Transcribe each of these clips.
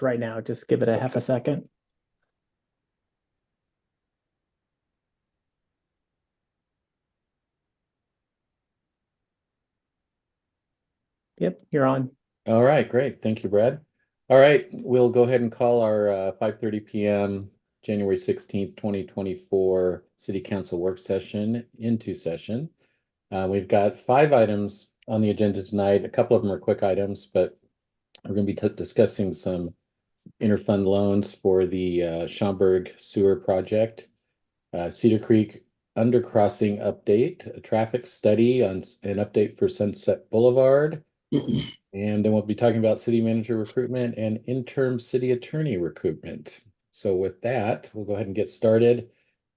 right now. Just give it a half a second. Yep, you're on. All right, great. Thank you, Brad. All right, we'll go ahead and call our 5:30 p.m. January 16th, 2024 City Council work session into session. We've got 5 items on the agenda tonight. A couple of them are quick items, but we're going to be discussing some interfund loans for the Schaumburg sewer project, Cedar Creek undercrossing update, a traffic study on an update for Sunset Boulevard. And then we'll be talking about city manager recruitment and interim city attorney recruitment. So with that, we'll go ahead and get started.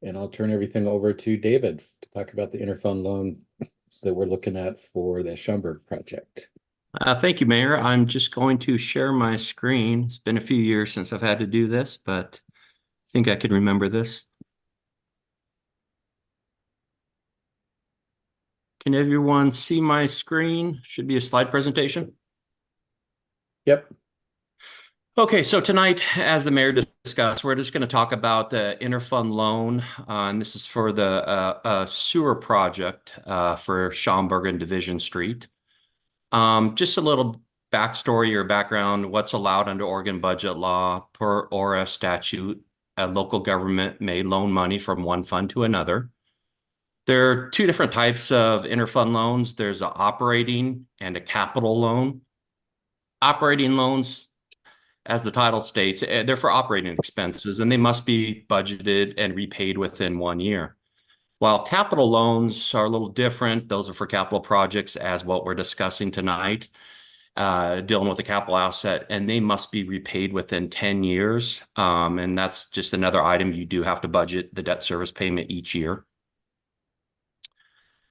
And I'll turn everything over to David to talk about the interfund loan that we're looking at for the Schaumburg project. Thank you, Mayor. I'm just going to share my screen. It's been a few years since I've had to do this, but I think I can remember this. Can everyone see my screen? Should be a slide presentation. Yep. Okay, so tonight, as the mayor discussed, we're just going to talk about the interfund loan, and this is for the sewer project for Schaumburg and Division Street. Just a little backstory or background, what's allowed under Oregon budget law per ORS statute. A local government may loan money from one fund to another. There are 2 different types of interfund loans. There's an operating and a capital loan. Operating loans, as the title states, they're for operating expenses, and they must be budgeted and repaid within 1 year. While capital loans are a little different, those are for capital projects, as what we're discussing tonight, dealing with a capital asset, and they must be repaid within 10 years. And that's just another item. You do have to budget the debt service payment each year.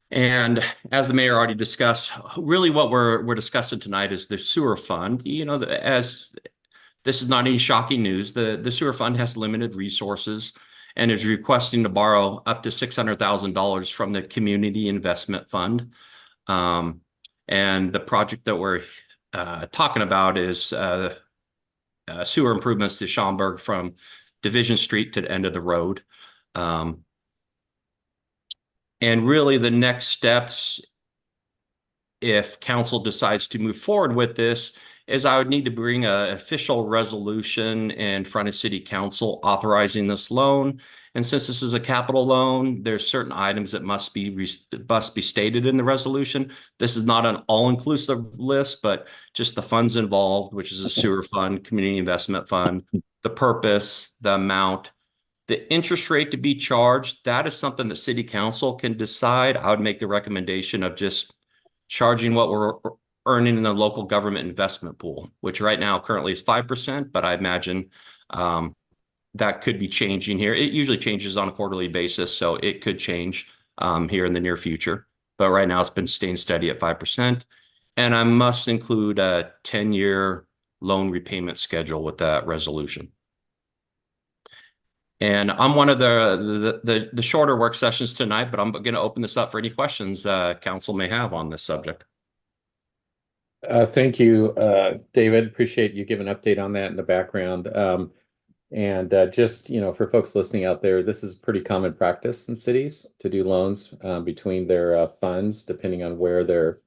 And as the mayor already discussed, really what we're discussing tonight is the sewer fund. You know, as this is not any shocking news, the sewer fund has limited resources and is requesting to borrow up to $600,000 from the Community Investment Fund. And the project that we're talking about is sewer improvements to Schaumburg from Division Street to the end of the road. And really the next steps, if council decides to move forward with this, is I would need to bring an official resolution in front of city council authorizing this loan. And since this is a capital loan, there's certain items that must be stated in the resolution. This is not an all-inclusive list, but just the funds involved, which is a sewer fund, community investment fund, the purpose, the amount, the interest rate to be charged. That is something that city council can decide. I would make the recommendation of just charging what we're earning in the local government investment pool, which right now currently is 5%, but I imagine that could be changing here. It usually changes on a quarterly basis, so it could change here in the near future. But right now it's been staying steady at 5%. And I must include a 10-year loan repayment schedule with that resolution. And I'm one of the shorter work sessions tonight, but I'm going to open this up for any questions council may have on this subject. Thank you, David. Appreciate you giving an update on that in the background. And just, you know, for folks listening out there, this is pretty common practice in cities to do loans between their funds, depending on where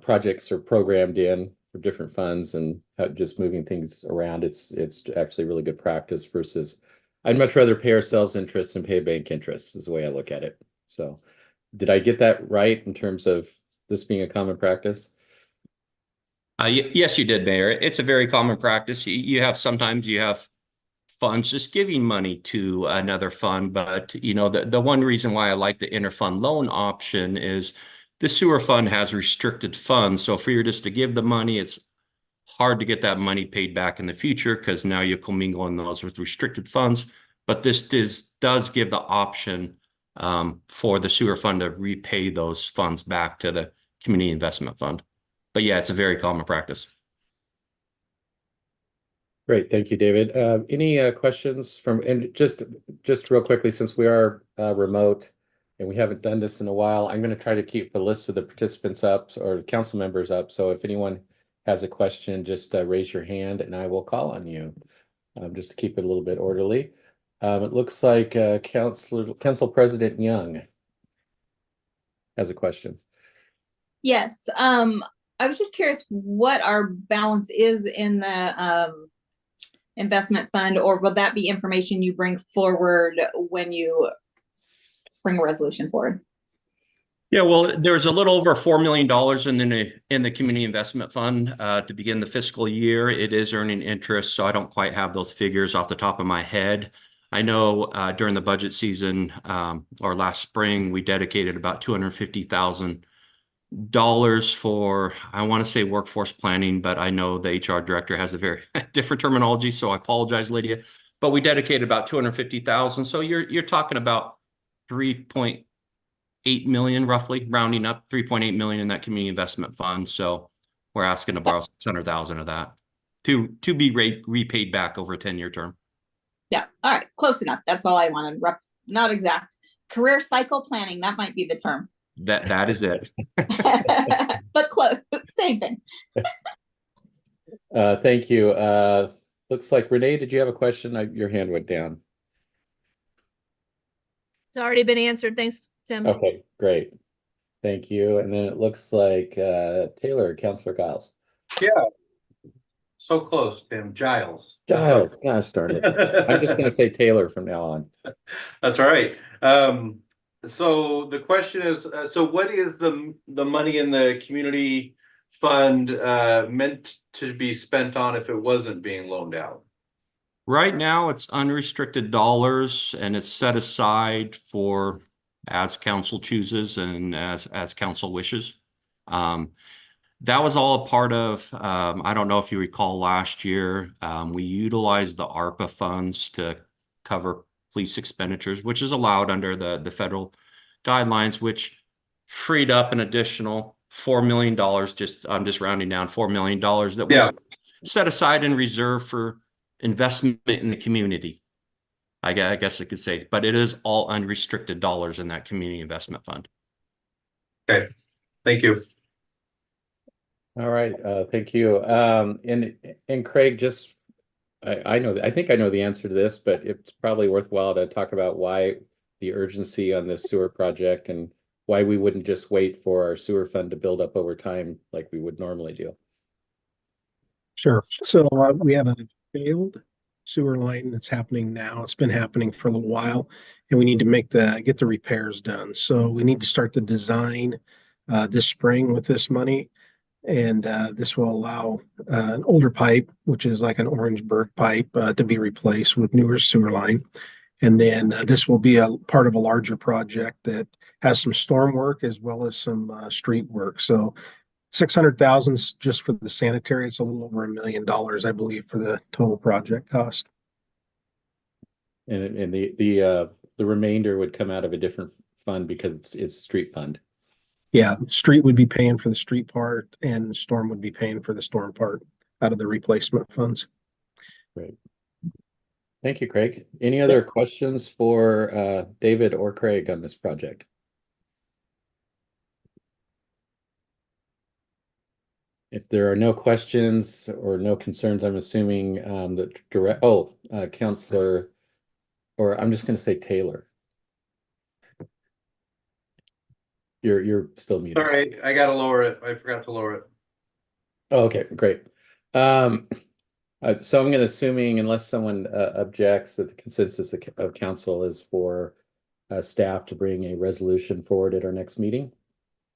projects are programmed in for different funds, and just moving things around. It's actually really good practice versus I'd much rather pay ourselves interest and pay bank interest is the way I look at it. So did I get that right in terms of this being a common practice? Yes, you did, Mayor. It's a very common practice. Sometimes you have funds just giving money to another fund, but you know the one reason why I like the interfund loan option is the sewer fund has restricted funds. So if you're just to give the money, it's hard to get that money paid back in the future because now you're commingling those with restricted funds. But this does give the option for the sewer fund to repay those funds back to the community investment fund. But yeah, it's a very common practice. Great, thank you, David. Any questions from, and just real quickly, since we are remote and we haven't done this in a while, I'm going to try to keep the list of the participants up or council members up. So if anyone has a question, just raise your hand and I will call on you. Just to keep it a little bit orderly. It looks like Council President Young has a question. Yes, I was just curious what our balance is in the investment fund, or will that be information you bring forward when you bring a resolution forward? Yeah, well, there's a little over $4 million in the community investment fund to begin the fiscal year. It is earning interest, so I don't quite have those figures off the top of my head. I know during the budget season or last spring, we dedicated about $250,000 for, I want to say workforce planning, but I know the HR director has a very different terminology, so I apologize, Lydia. But we dedicated about 250,000. So you're talking about 3.8 million, roughly rounding up 3.8 million in that community investment fund. So we're asking to borrow 600,000 of that to be repaid back over a 10-year term. Yeah, all right, close enough. That's all I wanted. Rough, not exact. Career cycle planning, that might be the term. That is it. But close, same thing. Thank you. Looks like Renee, did you have a question? Your hand went down. It's already been answered. Thanks, Tim. Okay, great. Thank you. And then it looks like Taylor, Councilor Giles. Yeah. So close, Tim. Giles. Giles, gosh darn it. I'm just going to say Taylor from now on. That's all right. So the question is, so what is the money in the community fund meant to be spent on if it wasn't being loaned out? Right now, it's unrestricted dollars, and it's set aside for as council chooses and as council wishes. That was all a part of, I don't know if you recall last year, we utilized the ARPA funds to cover police expenditures, which is allowed under the federal guidelines, which freed up an additional $4 million. I'm just rounding down $4 million that was set aside in reserve for investment in the community. I guess I could say, but it is all unrestricted dollars in that community investment fund. Okay, thank you. All right, thank you. And Craig, just I think I know the answer to this, but it's probably worthwhile to talk about why the urgency on this sewer project and why we wouldn't just wait for our sewer fund to build up over time like we would normally do. Sure. So we have a failed sewer line that's happening now. It's been happening for a little while, and we need to get the repairs done. So we need to start the design this spring with this money. And this will allow an older pipe, which is like an Orangeburg pipe, to be replaced with newer sewer line. And then this will be a part of a larger project that has some storm work as well as some street work. So 600,000 just for the sanitary. It's a little over $1 million, I believe, for the total project cost. And the remainder would come out of a different fund because it's street fund. Yeah, street would be paying for the street part, and storm would be paying for the storm part out of the replacement funds. Great. Thank you, Craig. Any other questions for David or Craig on this project? If there are no questions or no concerns, I'm assuming that Counselor, or I'm just going to say Taylor. You're still muted. All right, I gotta lower it. I forgot to lower it. Oh, okay, great. So I'm going to assuming, unless someone objects, that the consensus of council is for staff to bring a resolution forward at our next meeting,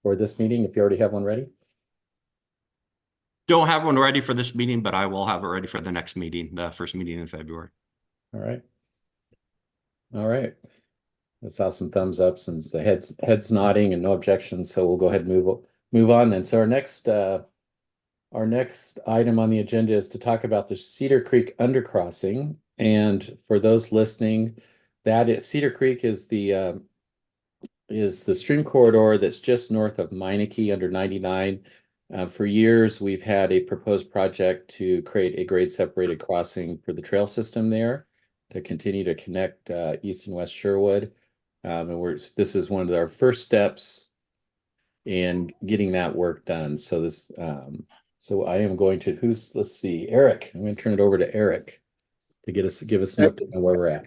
or this meeting, if you already have one ready. Don't have one ready for this meeting, but I will have it ready for the next meeting, the first meeting in February. All right. All right. I saw some thumbs ups and heads nodding and no objections. So we'll go ahead and move on then. So our next item on the agenda is to talk about the Cedar Creek undercrossing. And for those listening, Cedar Creek is the stream corridor that's just north of Meineke under 99. For years, we've had a proposed project to create a grade separated crossing for the trail system there to continue to connect East and West Sherwood. And this is one of our first steps in getting that work done. So So I am going to, let's see, Eric. I'm going to turn it over to Eric to give us an update on where we're at.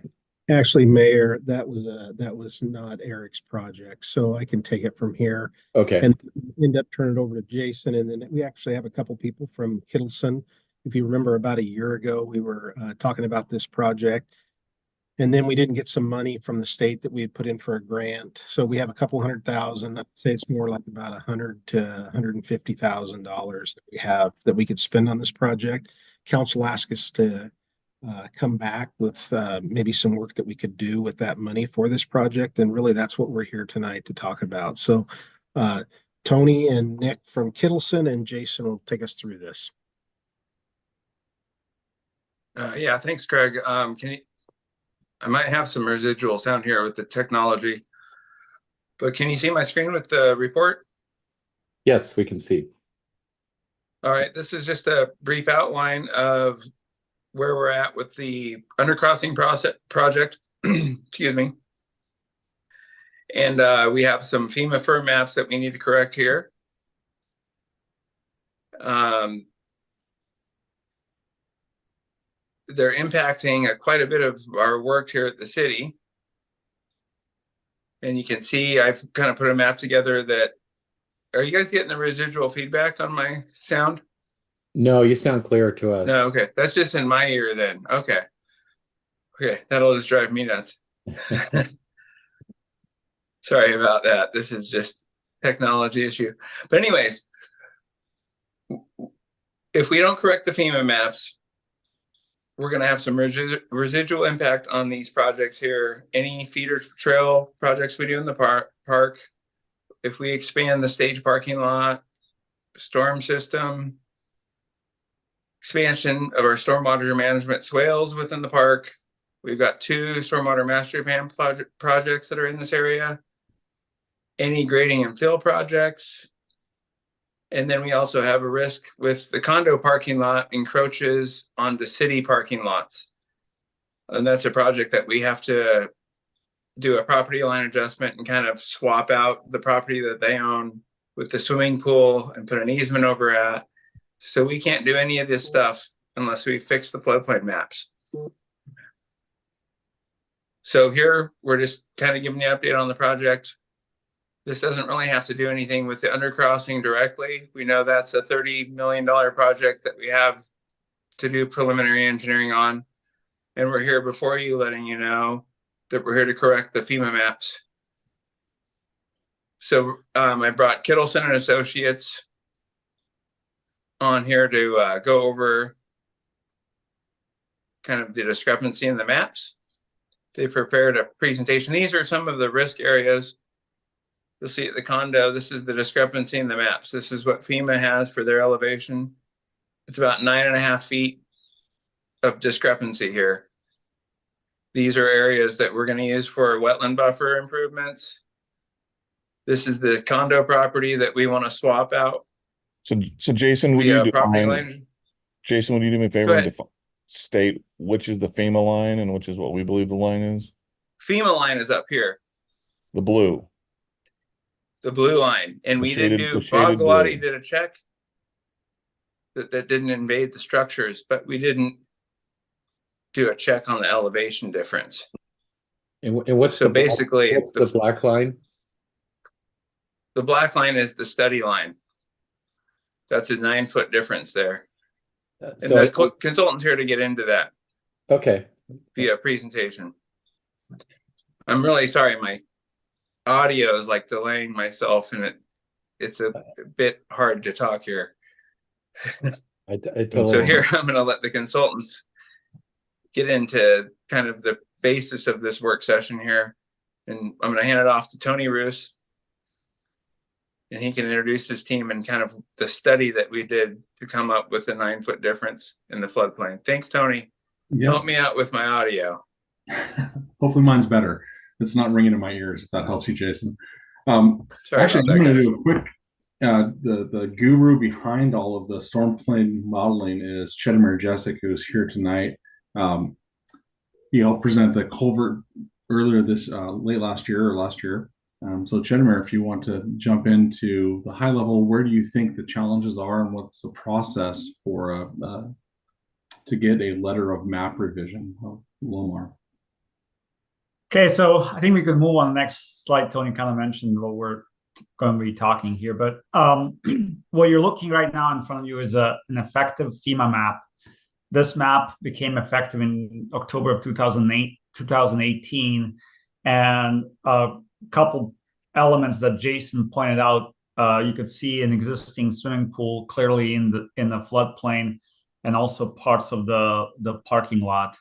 Actually, Mayor, that was not Eric's project, so I can take it from here Okay. and end up turning it over to Jason. And then we actually have a couple people from Kittleson. If you remember, about a year ago, we were talking about this project, and then we didn't get some money from the state that we had put in for a grant. So we have a couple $100,000. I'd say it's more like about $100,000 to $150,000 that we have that we could spend on this project. Council asked us to come back with maybe some work that we could do with that money for this project. And really, that's what we're here tonight to talk about. So Tony and Nick from Kittleson and Jason will take us through this. Yeah, thanks, Craig. I might have some residual sound here with the technology, but can you see my screen with the report? Yes, we can see. All right, this is just a brief outline of where we're at with the undercrossing project. Excuse me. And we have some FEMA firm maps that we need to correct here. They're impacting quite a bit of our work here at the city. And you can see I've kind of put a map together that, are you guys getting the residual feedback on my sound? No, you sound clear to us. No, okay. That's just in my ear then. Okay. Okay, that'll just drive me nuts. Sorry about that. This is just technology issue. But anyways, if we don't correct the FEMA maps, we're going to have some residual impact on these projects here. Any feeder trail projects we do in the park, if we expand the stage parking lot, storm system, expansion of our stormwater management swales within the park. We've got 2 stormwater master plan projects that are in this area. Any grading and fill projects. And then we also have a risk with the condo parking lot encroaches onto city parking lots. And that's a project that we have to do a property line adjustment and kind of swap out the property that they own with the swimming pool and put an easement over at. So we can't do any of this stuff unless we fix the floodplain maps. So here we're just kind of giving you an update on the project. This doesn't really have to do anything with the undercrossing directly. We know that's a $30 million project that we have to do preliminary engineering on. And we're here before you, letting you know that we're here to correct the FEMA maps. So I brought Kittleson and Associates on here to go over kind of the discrepancy in the maps. They prepared a presentation. These are some of the risk areas. You'll see at the condo, this is the discrepancy in the maps. This is what FEMA has for their elevation. It's about 9.5 feet of discrepancy here. These are areas that we're going to use for wetland buffer improvements. This is the condo property that we want to swap out. So Jason, would you property define, line. Jason, would you do me a favor and state which is the FEMA line and which is what we believe the line is? FEMA line is up here. The blue. The blue line. And we did do, Bob Galati did a check that didn't invade the structures, but we didn't do a check on the elevation difference. And what's so basically what's the black line? The black line is the study line. That's a 9-foot difference there. And So the consultant's here to get into that okay. via presentation. I'm really sorry, my audio is like delaying myself, and it's a bit hard to talk here. I totally So here I'm going to let the consultants get into kind of the basis of this work session here, and I'm going to hand it off to Tony Roos, and he can introduce his team and kind of the study that we did to come up with the 9-foot difference in the floodplain. Thanks, Tony. Yep. Help me out with my audio. Hopefully mine's better. It's not ringing in my ears, if that helps you, Jason. Sorry Actually, about I'm that, going to guys. do a quick, the guru behind all of the storm plane modeling is Chedimir Jessic, who's here tonight. He helped present the culvert earlier late last year. So Chedemere, if you want to jump into the high level, where do you think the challenges are and what's the process for to get a letter of map revision? Lomar. Okay, so I think we could move on the next slide. Tony kind of mentioned what we're going to be talking here, but what you're looking right now in front of you is an effective FEMA map. This map became effective in October of 2018, and a couple elements that Jason pointed out. You could see an existing swimming pool clearly in the floodplain, and also parts of the parking lot.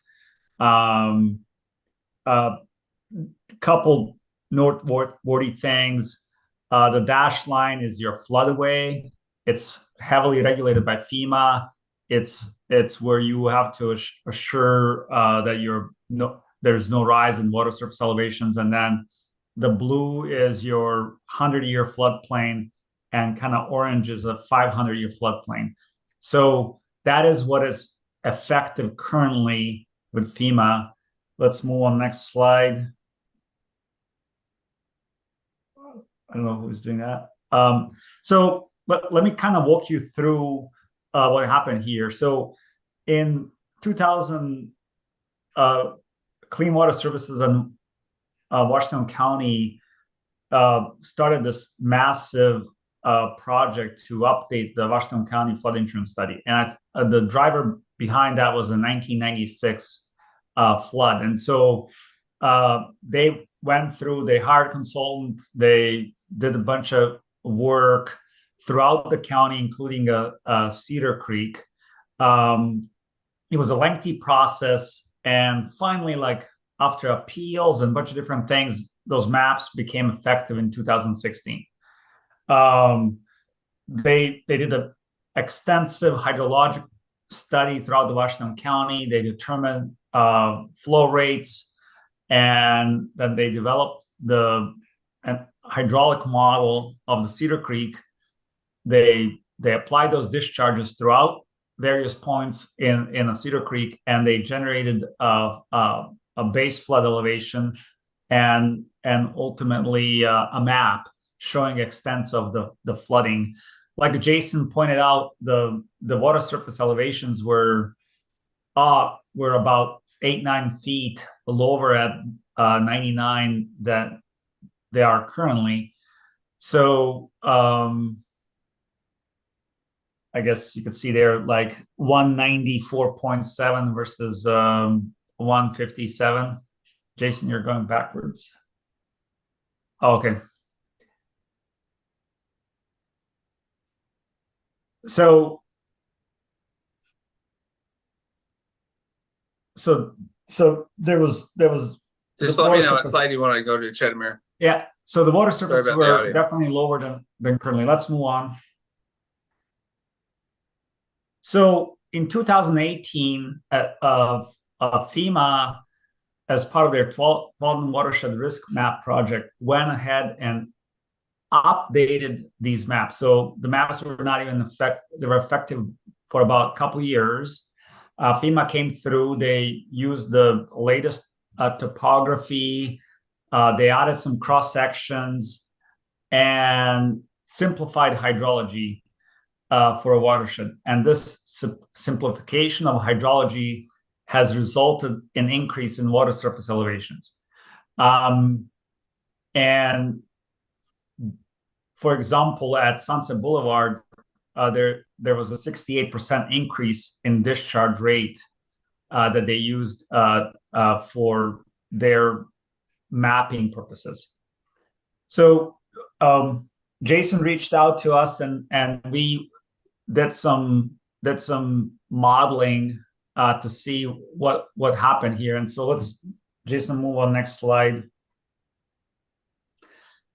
Couple noteworthy things. The dashed line is your floodway. It's heavily regulated by FEMA. It's where you have to assure that there's no rise in water surface elevations. And then the blue is your 100-year floodplain, and kind of orange is a 500-year floodplain. So that is what is effective currently with FEMA. Let's move on next slide. I don't know who's doing that. So let me kind of walk you through what happened here. So in 2000, Clean Water Services in Washington County started this massive project to update the Washington County flood insurance study. And the driver behind that was the 1996 flood. And so they went through, they hired consultants, they did a bunch of work throughout the county, including Cedar Creek. It was a lengthy process. And finally, like after appeals and a bunch of different things, those maps became effective in 2016. They did an extensive hydrologic study throughout the Washington County. They determined flow rates, and then they developed the hydraulic model of the Cedar Creek. They applied those discharges throughout various points in the Cedar Creek, and they generated a base flood elevation and ultimately a map showing extents of the flooding. Like Jason pointed out, the water surface elevations were about 8-9 feet lower at 99 than they are currently. So I guess you could see there like 194.7 versus 157. Jason, you're going backwards. Oh, okay. So there was just let me know what slide you want to go to, Chedemere. Yeah, so the water surface were audio. definitely lower than currently. Let's move on. So in 2018, FEMA, as part of their 12 watershed risk map project, went ahead and updated these maps. So the maps were not even they were effective for about a couple of years. FEMA came through, they used the latest topography, they added some cross sections and simplified hydrology for a watershed. And this simplification of hydrology has resulted in increase in water surface elevations. And for example, at Sunset Boulevard, there was a 68% increase in discharge rate that they used for their mapping purposes. So Jason reached out to us, and we did some modeling to see what happened here. And so let's, Jason, move on next slide.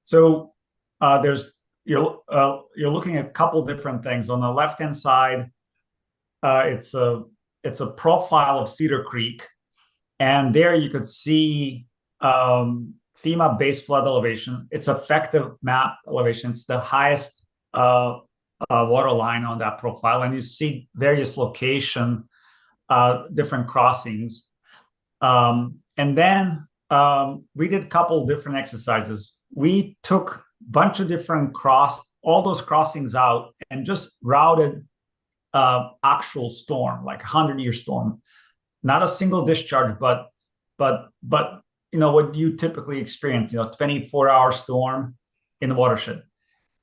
So you're looking at a couple different things. On the left-hand side, it's a profile of Cedar Creek, and there you could see FEMA base flood elevation. It's effective map elevation. It's the highest water line on that profile, and you see various location, different crossings. And then we did a couple different exercises. we took a bunch of different all those crossings out and just routed actual storm, like 100-year storm, not a single discharge, but what you typically experience, 24-hour storm in the watershed.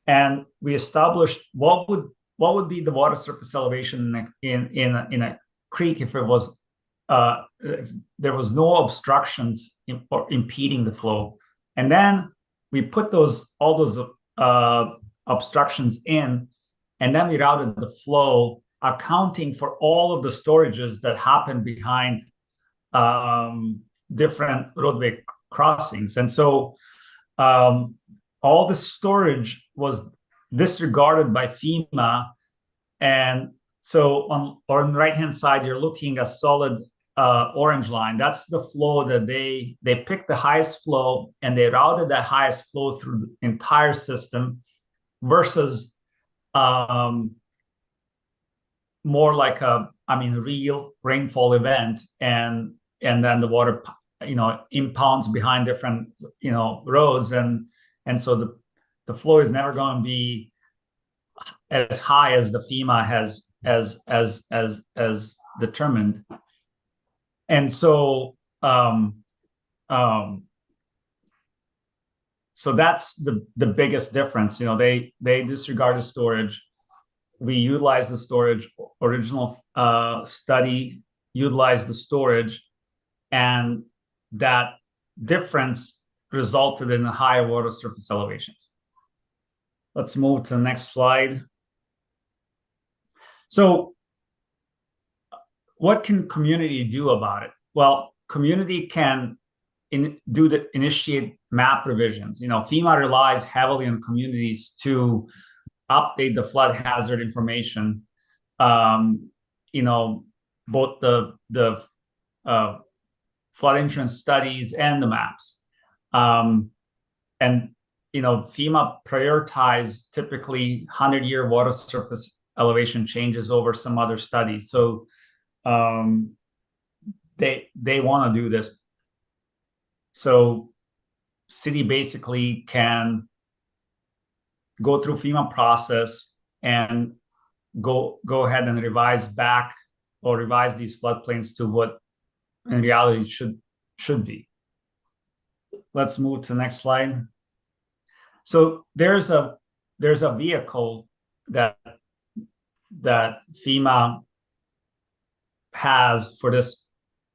And we established what would be the water surface elevation in a creek if if there was no obstructions or impeding the flow. And then we put all those obstructions in, and then we routed the flow, accounting for all of the storages that happen behind different roadway crossings. And so all the storage was disregarded by FEMA. And so on the right-hand side, you're looking at solid orange line. That's the flow that they picked the highest flow, and they routed that highest flow through the entire system, versus more like real rainfall event, and then the water impounds behind different roads, and so the flow is never going to be as high as the FEMA has as determined. And so so that's the biggest difference. They disregarded storage. We utilized the storage. Original study utilized the storage, and that difference resulted in higher water surface elevations. Let's move to the next slide. So what can community do about it? Well, community can initiate map revisions. FEMA relies heavily on communities to update the flood hazard information. Both the flood insurance studies and the maps. And FEMA prioritized typically 100-year water surface elevation changes over some other studies. So they want to do this. So city basically can go through FEMA process and go ahead and revise these floodplains to what in reality should be. Let's move to the next slide. So there's a vehicle that FEMA has for this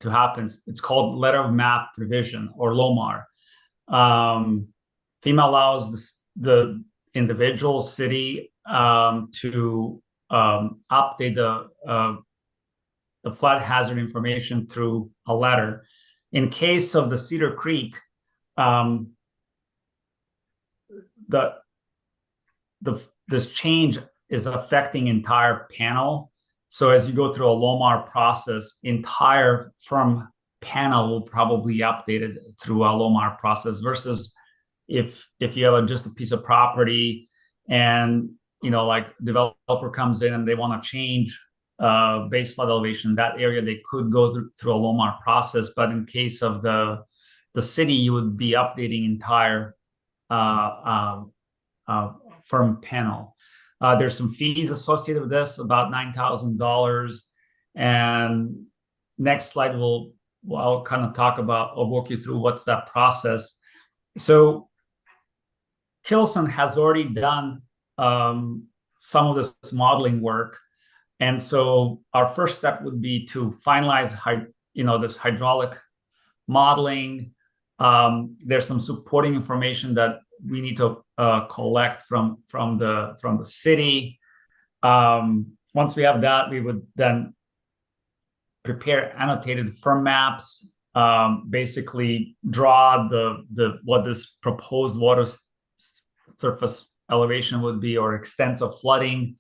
to happen. It's called Letter of Map Revision, or LOMAR. FEMA allows the individual city to update the flood hazard information through a letter. In case of the Cedar Creek, this change is affecting entire panel. So as you go through a LOMAR process, entire firm panel will probably be updated through a LOMAR process, versus if you have just a piece of property and like developer comes in and they want to change base flood elevation, that area they could go through a LOMAR process. But in case of the city, you would be updating entire firm panel. There's some fees associated with this, about $9,000. And next slide I'll kind of I'll walk you through what's that process. So Kilson has already done some of this modeling work. And so our first step would be to finalize this hydraulic modeling. There's some supporting information that we need to collect from the city. Once we have that, we would then prepare annotated firm maps, basically draw what this proposed water surface elevation would be, or extent of flooding.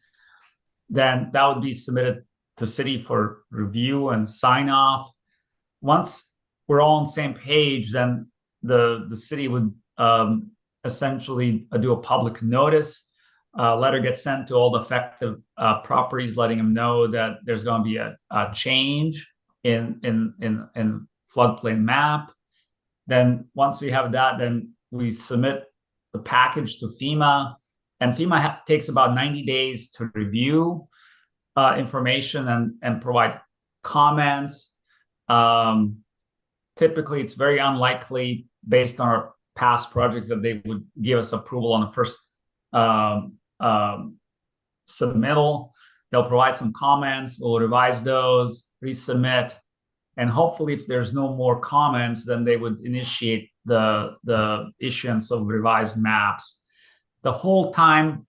Then that would be submitted to city for review and sign off. Once we're all on the same page, then the city would essentially do a public notice. Letter gets sent to all the affected properties, letting them know that there's going to be a change in floodplain map. Then once we have that, then we submit the package to FEMA, and FEMA takes about 90 days to review information and provide comments. Typically, it's very unlikely, based on our past projects, that they would give us approval on the first submittal. They'll provide some comments, we'll revise those, resubmit, and hopefully if there's no more comments, then they would initiate the issuance of revised maps. The whole time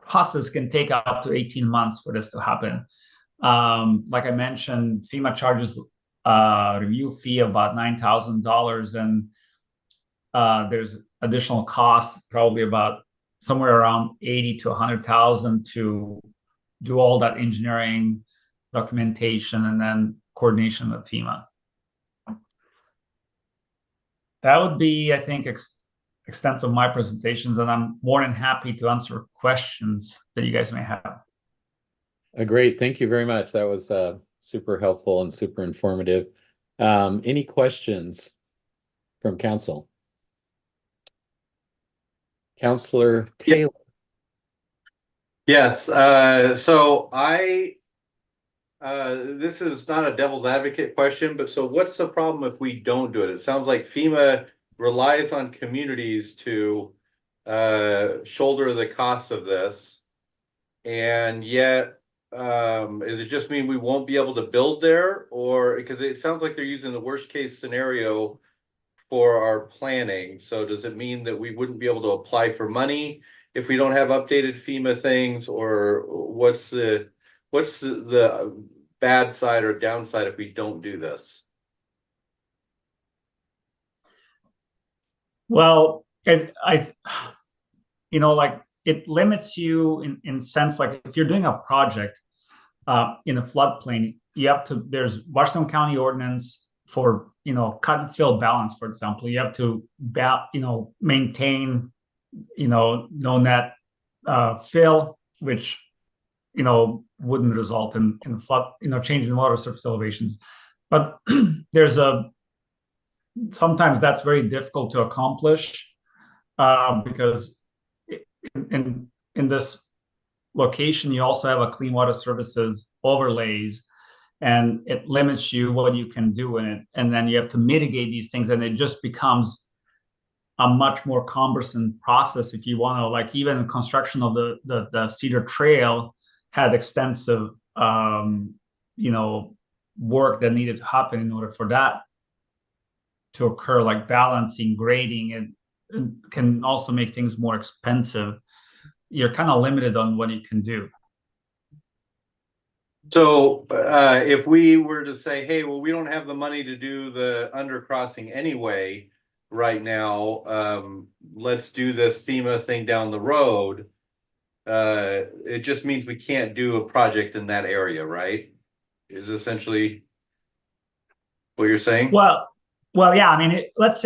process can take up to 18 months for this to happen. Like I mentioned, FEMA charges a review fee of about $9,000, and there's additional costs, probably about somewhere around 80 to 100,000 to do all that engineering, documentation, and then coordination with FEMA. That would be, I think, extent of my presentations, and I'm more than happy to answer questions that you guys may have. Great, thank you very much. That was super helpful and super informative. Any questions from council? Councilor Taylor. Yes, so this is not a devil's advocate question, but so what's the problem if we don't do it? It sounds like FEMA relies on communities to shoulder the cost of this. And yet, does it just mean we won't be able to build there? Or because it sounds like they're using the worst case scenario for our planning. So does it mean that we wouldn't be able to apply for money if we don't have updated FEMA things? Or what's the bad side or downside if we don't do this? Well, like it limits you in sense, like if you're doing a project in a floodplain, you have to, there's Washington County ordinance for, cut and fill balance, for example. You have to, maintain, no net fill, which, wouldn't result in flood, changing water surface elevations. But sometimes that's very difficult to accomplish because in this location, you also have a clean water services overlays, and it limits you what you can do in it. And then you have to mitigate these things, and it just becomes a much more cumbersome process if you want to, like, even construction of the Cedar Trail had extensive, work that needed to happen in order for that to occur, like balancing, grading, and can also make things more expensive. You're kind of limited on what you can do. So if we were to say, hey, well, we don't have the money to do the undercrossing anyway right now, let's do this FEMA thing down the road, it just means we can't do a project in that area, right? Is essentially what you're saying? Well, yeah. I mean, let's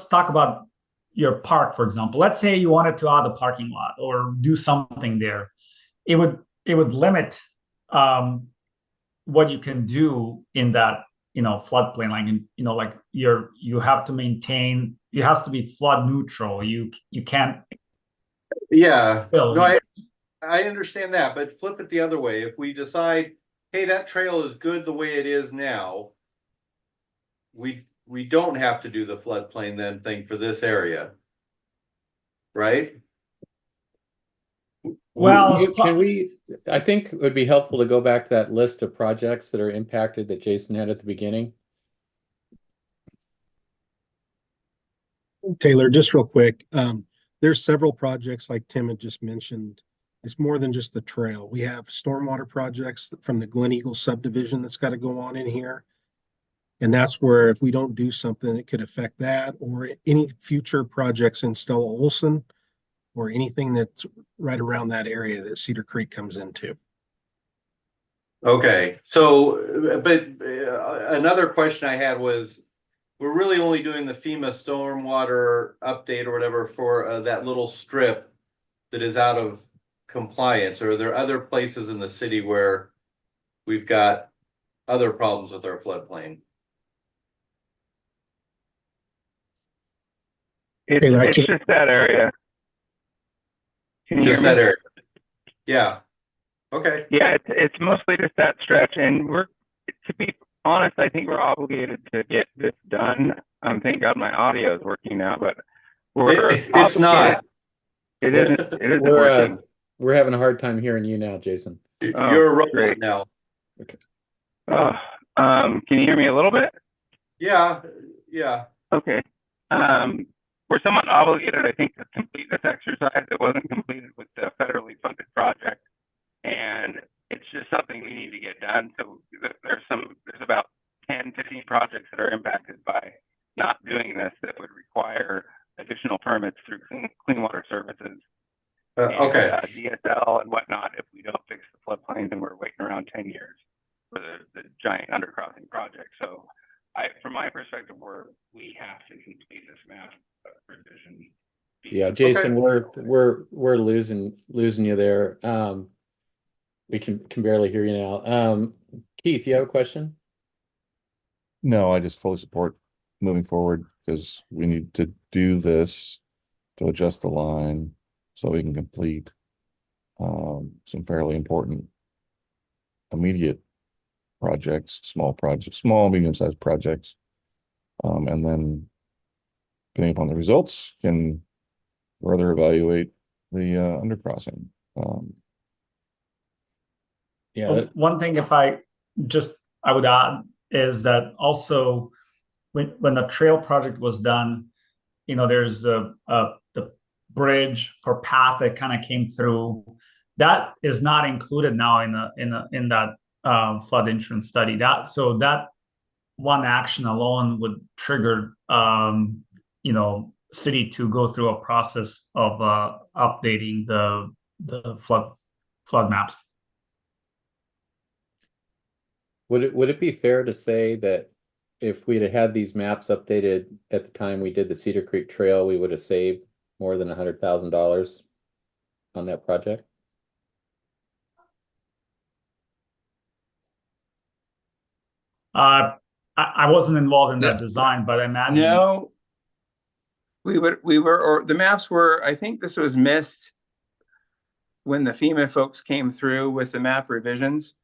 talk about your park, for example. Let's say you wanted to add a parking lot or do something there. It would limit what you can do in that floodplain. Like you have to maintain. It has to be flood neutral. You can't. Yeah. Build. No, I understand that, but flip it the other way. If we decide, hey, that trail is good the way it is now, we don't have to do the floodplain then thing for this area, right? Well, I think it would be helpful to go back to that list of projects that are impacted that Jason had at the beginning. Taylor, just real quick, there's several projects like Tim had just mentioned. It's more than just the trail. We have stormwater projects from the Glen Eagle subdivision that's got to go on in here. And that's where if we don't do something, it could affect that, or any future projects in Stella Olson, or anything that's right around that area that Cedar Creek comes into. Okay, so, but another question I had was, we're really only doing the FEMA stormwater update or whatever for that little strip that is out of compliance, or are there other places in the city where we've got other problems with our floodplain? It's, Taylor, I it's can't. just that area. Can you Just hear that me? area. Yeah. Okay. Yeah, it's mostly just that stretch, and to be honest, I think we're obligated to get this done. Thank God my audio is working now, but It's not. It isn't. It isn't We're working. we're having a hard time hearing you now, Jason. You're a robot great. now. Okay. Can you hear me a little bit? Yeah. Yeah. Okay. We're somewhat obligated, I think, to complete this exercise. It wasn't completed with the federally funded project, and it's just something we need to get done. So there's about 10, 15 projects that are impacted by not doing this that would require additional permits through Clean Water Services. Okay. DSL and whatnot if we don't fix the floodplains, and we're waiting around 10 years for the giant undercrossing project. So from my perspective, we have to complete this map revision. Yeah, Jason, we're losing you there. We can barely hear you now. Keith, you have a question? No, I just fully support moving forward because we need to do this to adjust the line so we can complete some fairly important immediate projects, small, medium-sized projects. And then depending upon the results, can further evaluate the undercrossing. Yeah. Well, one thing I would add is that also when the trail project was done, there's the bridge for path that kind of came through. That is not included now in that flood insurance study. That one action alone would trigger city to go through a process of updating the flood maps. Would it be fair to say that if we'd have had these maps updated at the time we did the Cedar Creek Trail, we would have saved more than $100,000 on that project? I wasn't involved in that design, but I imagine. No, or the maps were, I think this was missed when the FEMA folks came through with the map revisions,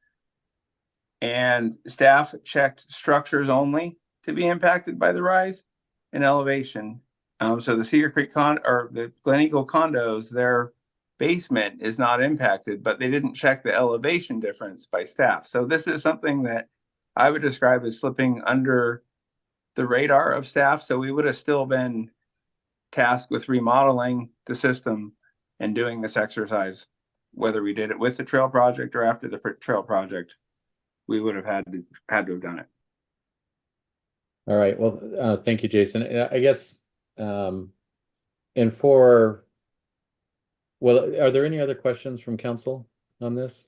and staff checked structures only to be impacted by the rise in elevation. So the Cedar Creek or the Glen Eagle condos, their basement is not impacted, but they didn't check the elevation difference by staff. So this is something that I would describe as slipping under the radar of staff. So we would have still been tasked with remodeling the system and doing this exercise, whether we did it with the trail project or after the trail project. We would have had to have done it. All right. Well, thank you, Jason. I guess, are there any other questions from council on this?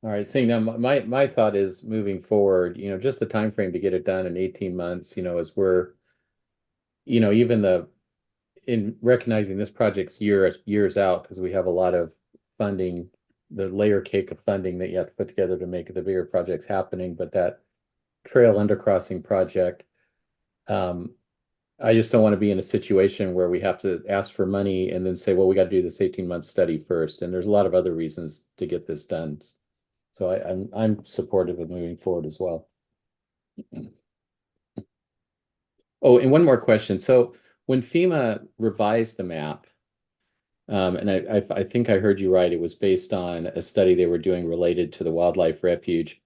All right. Seeing now, my thought is moving forward, just the time frame to get it done in 18 months, as we're, even in recognizing this project's years out, because we have a lot of funding, the layer cake of funding that you have to put together to make the bigger projects happening. But that trail undercrossing project, I just don't want to be in a situation where we have to ask for money and then say, well, we got to do this 18-month study first. And there's a lot of other reasons to get this done. So I'm supportive of moving forward as well. Oh, and one more question. So when FEMA revised the map, and I think I heard you right, it was based on a study they were doing related to the wildlife refuge.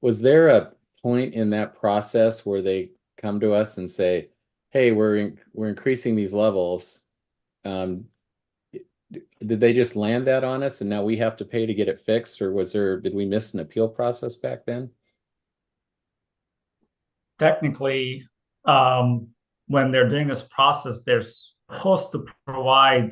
Was there a point in that process where they come to us and say, hey, we're increasing these levels? Did they just land that on us and now we have to pay to get it fixed, or did we miss an appeal process back then? Technically, when they're doing this process, they're supposed to provide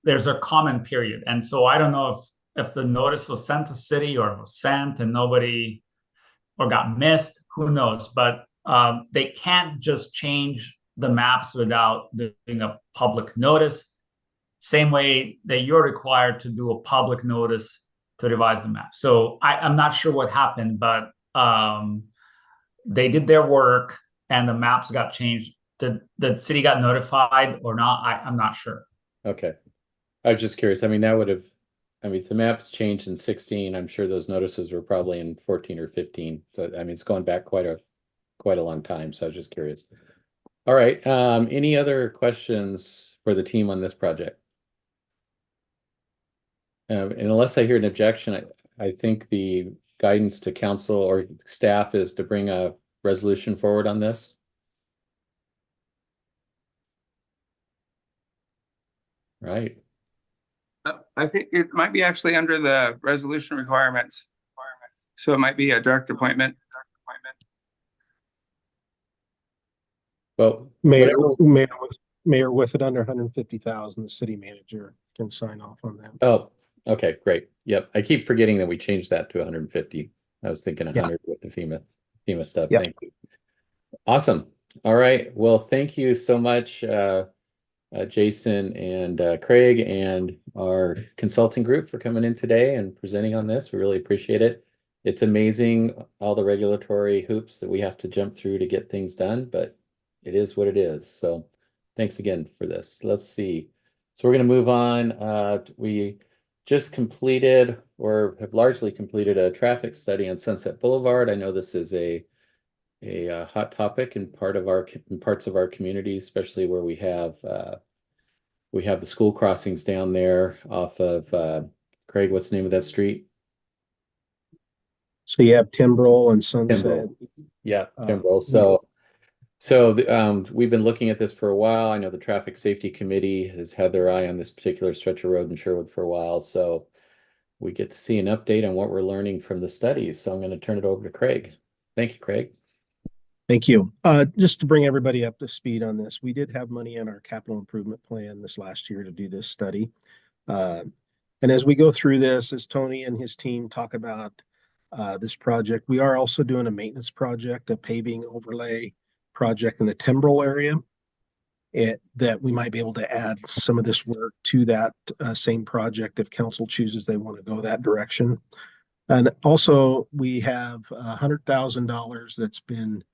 there's a comment period. And so I don't know if the notice was sent to city or it was sent and nobody or got missed, who knows? But they can't just change the maps without doing a public notice. Same way that you're required to do a public notice to revise the map. So I'm not sure what happened, but they did their work and the maps got changed. The city got notified or not, I'm not sure. Okay. I was just curious. I mean, that would have, I mean, if the maps changed in 16, I'm sure those notices were probably in 14 or 15. So, I mean, it's going back quite a long time. So I was just curious. All right. Any other questions for the team on this project? And unless I hear an objection, I think the guidance to council or staff is to bring a resolution forward on this. Right. I think it might be actually under the resolution requirements. So it might be a direct appointment. Well, Mayor, whatever- mayor with it under 150,000, the city manager can sign off on that. Oh, okay, great. Yep. I keep forgetting that we changed that to 150. I was thinking 100 with the FEMA stuff. Yeah. Thank you. Awesome. All right. Well, thank you so much, Jason and Craig and our consulting group for coming in today and presenting on this. We really appreciate it. It's amazing all the regulatory hoops that we have to jump through to get things done, but it is what it is. So thanks again for this. Let's see. So we're going to move on. We just completed or have largely completed a traffic study on Sunset Boulevard. I know this is a hot topic in parts of our community, especially where we have the school crossings down there off of Craig, what's the name of that street? So you have Timbrel and Sunset. Timbrel. Yeah, Timbrel. So we've been looking at this for a while. I know the Traffic Safety Committee has had their eye on this particular stretch of road in Sherwood for a while. So we get to see an update on what we're learning from the studies. So I'm going to turn it over to Craig. Thank you, Craig. Thank you. Just to bring everybody up to speed on this, we did have money in our capital improvement plan this last year to do this study. And as we go through this, as Tony and his team talk about this project, we are also doing a maintenance project, a paving overlay project in the Timbrel area. That we might be able to add some of this work to that same project if council chooses they want to go that direction. And also we have $100,000 that's been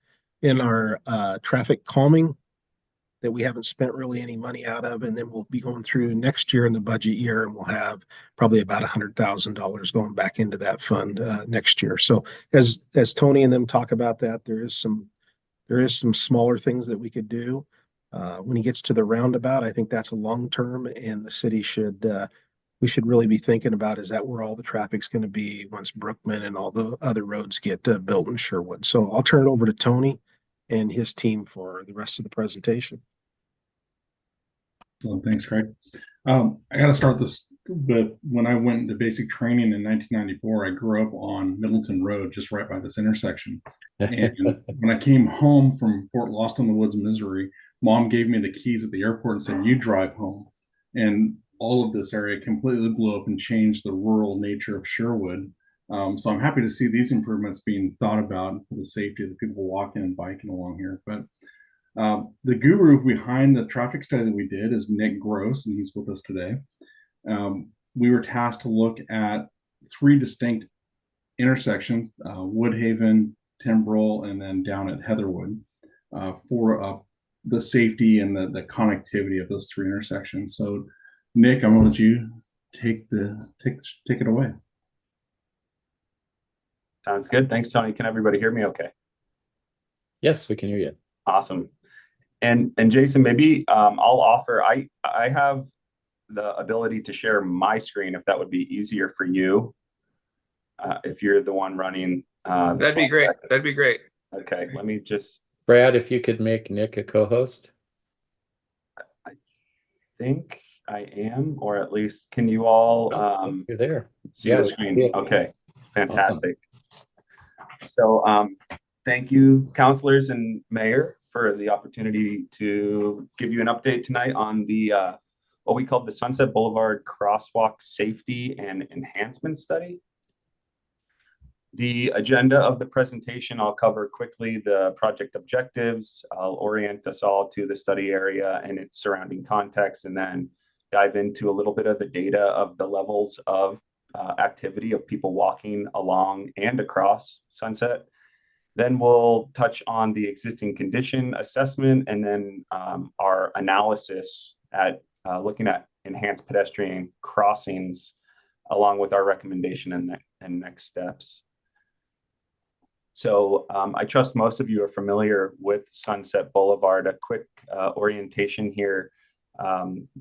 in our traffic calming that we haven't spent really any money out of. And then we'll be going through next year in the budget year and we'll have probably about $100,000 going back into that fund next year. So as Tony and them talk about that, there is some smaller things that we could do. When he gets to the roundabout, I think that's a long term and the city we should really be thinking about, is that where all the traffic's going to be once Brookman and all the other roads get built in Sherwood. So I'll turn it over to Tony and his team for the rest of the presentation. Well, thanks, Craig. I got to start this with when I went to basic training in 1994, I grew up on Middleton Road, just right by this intersection. And when I came home from Fort Lost in the Woods, Missouri, Mom gave me the keys at the airport and said, "You drive home." And all of this area completely blew up and changed the rural nature of Sherwood. So I'm happy to see these improvements being thought about for the safety of the people walking and biking along here. But the guru behind the traffic study that we did is Nick Gross, and he's with us today. We were tasked to look at 3 distinct intersections, Woodhaven, Timbrel, and then down at Heatherwood, for the safety and the connectivity of those 3 intersections. So Nick, I'm gonna let you take it away. Sounds good. Thanks, Tony. Can everybody hear me okay? Yes, we can hear you. Awesome. And Jason, maybe I'll offer, I have the ability to share my screen if that would be easier for you. If you're the one running. That'd be great. That'd be great. Okay, let me just. Brad, if you could make Nick a co-host. I think I am, or at least can you all you're there. see the screen? Okay, fantastic. Awesome. So thank you, councilors and mayor, for the opportunity to give you an update tonight on the what we call the Sunset Boulevard Crosswalk Safety and Enhancement Study. The agenda of the presentation, I'll cover quickly the project objectives. I'll orient us all to the study area and its surrounding context, and then dive into a little bit of the data of the levels of activity of people walking along and across Sunset. Then we'll touch on the existing condition assessment, and then our analysis at looking at enhanced pedestrian crossings, along with our recommendation and next steps. So I trust most of you are familiar with Sunset Boulevard. A quick orientation here.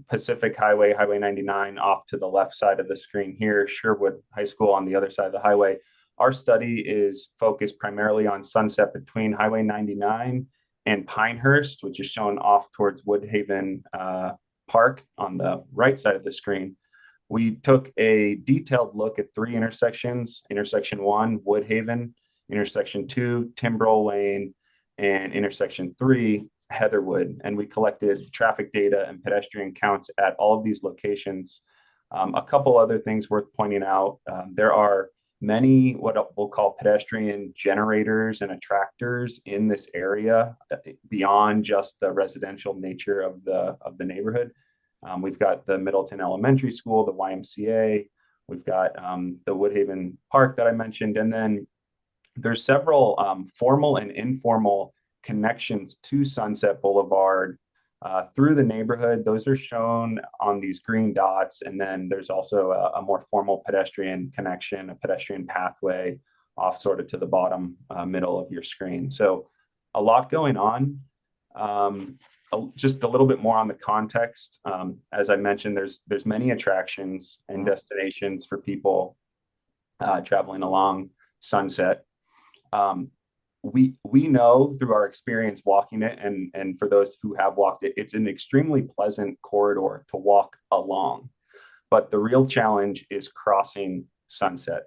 Pacific Highway, Highway 99 off to the left side of the screen here, Sherwood High School on the other side of the highway. Our study is focused primarily on Sunset between Highway 99 and Pinehurst, which is shown off towards Woodhaven Park on the right side of the screen. We took a detailed look at 3 intersections: intersection 1, Woodhaven; intersection 2, Timbrel Lane; and intersection 3, Heatherwood. And we collected traffic data and pedestrian counts at all of these locations. A couple other things worth pointing out. There are many what we'll call pedestrian generators and attractors in this area beyond just the residential nature of the neighborhood. We've got the Middleton Elementary School, the YMCA. We've got the Woodhaven Park that I mentioned. And then there's several formal and informal connections to Sunset Boulevard through the neighborhood. Those are shown on these green dots. And then there's also a more formal pedestrian connection, a pedestrian pathway off sort of to the bottom middle of your screen. So a lot going on. Just a little bit more on the context. As I mentioned, there's many attractions and destinations for people traveling along Sunset. We know through our experience walking it, and for those who have walked it, it's an extremely pleasant corridor to walk along. But the real challenge is crossing Sunset.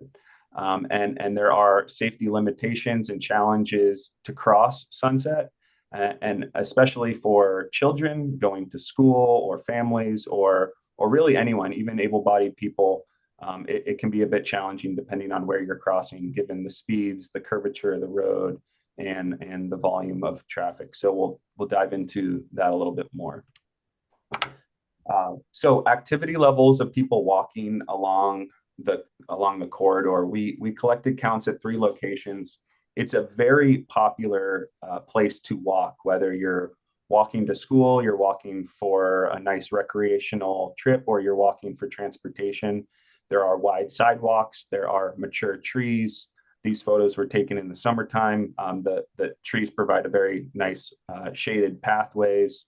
And there are safety limitations and challenges to cross Sunset. And especially for children going to school, or families, or really anyone, even able-bodied people, it can be a bit challenging depending on where you're crossing, given the speeds, the curvature of the road, and the volume of traffic. So we'll dive into that a little bit more. So activity levels of people walking along the corridor. We collected counts at 3 locations. It's a very popular place to walk, whether you're walking to school, you're walking for a nice recreational trip, or you're walking for transportation. There are wide sidewalks, there are mature trees. These photos were taken in the summertime. The trees provide a very nice shaded pathways,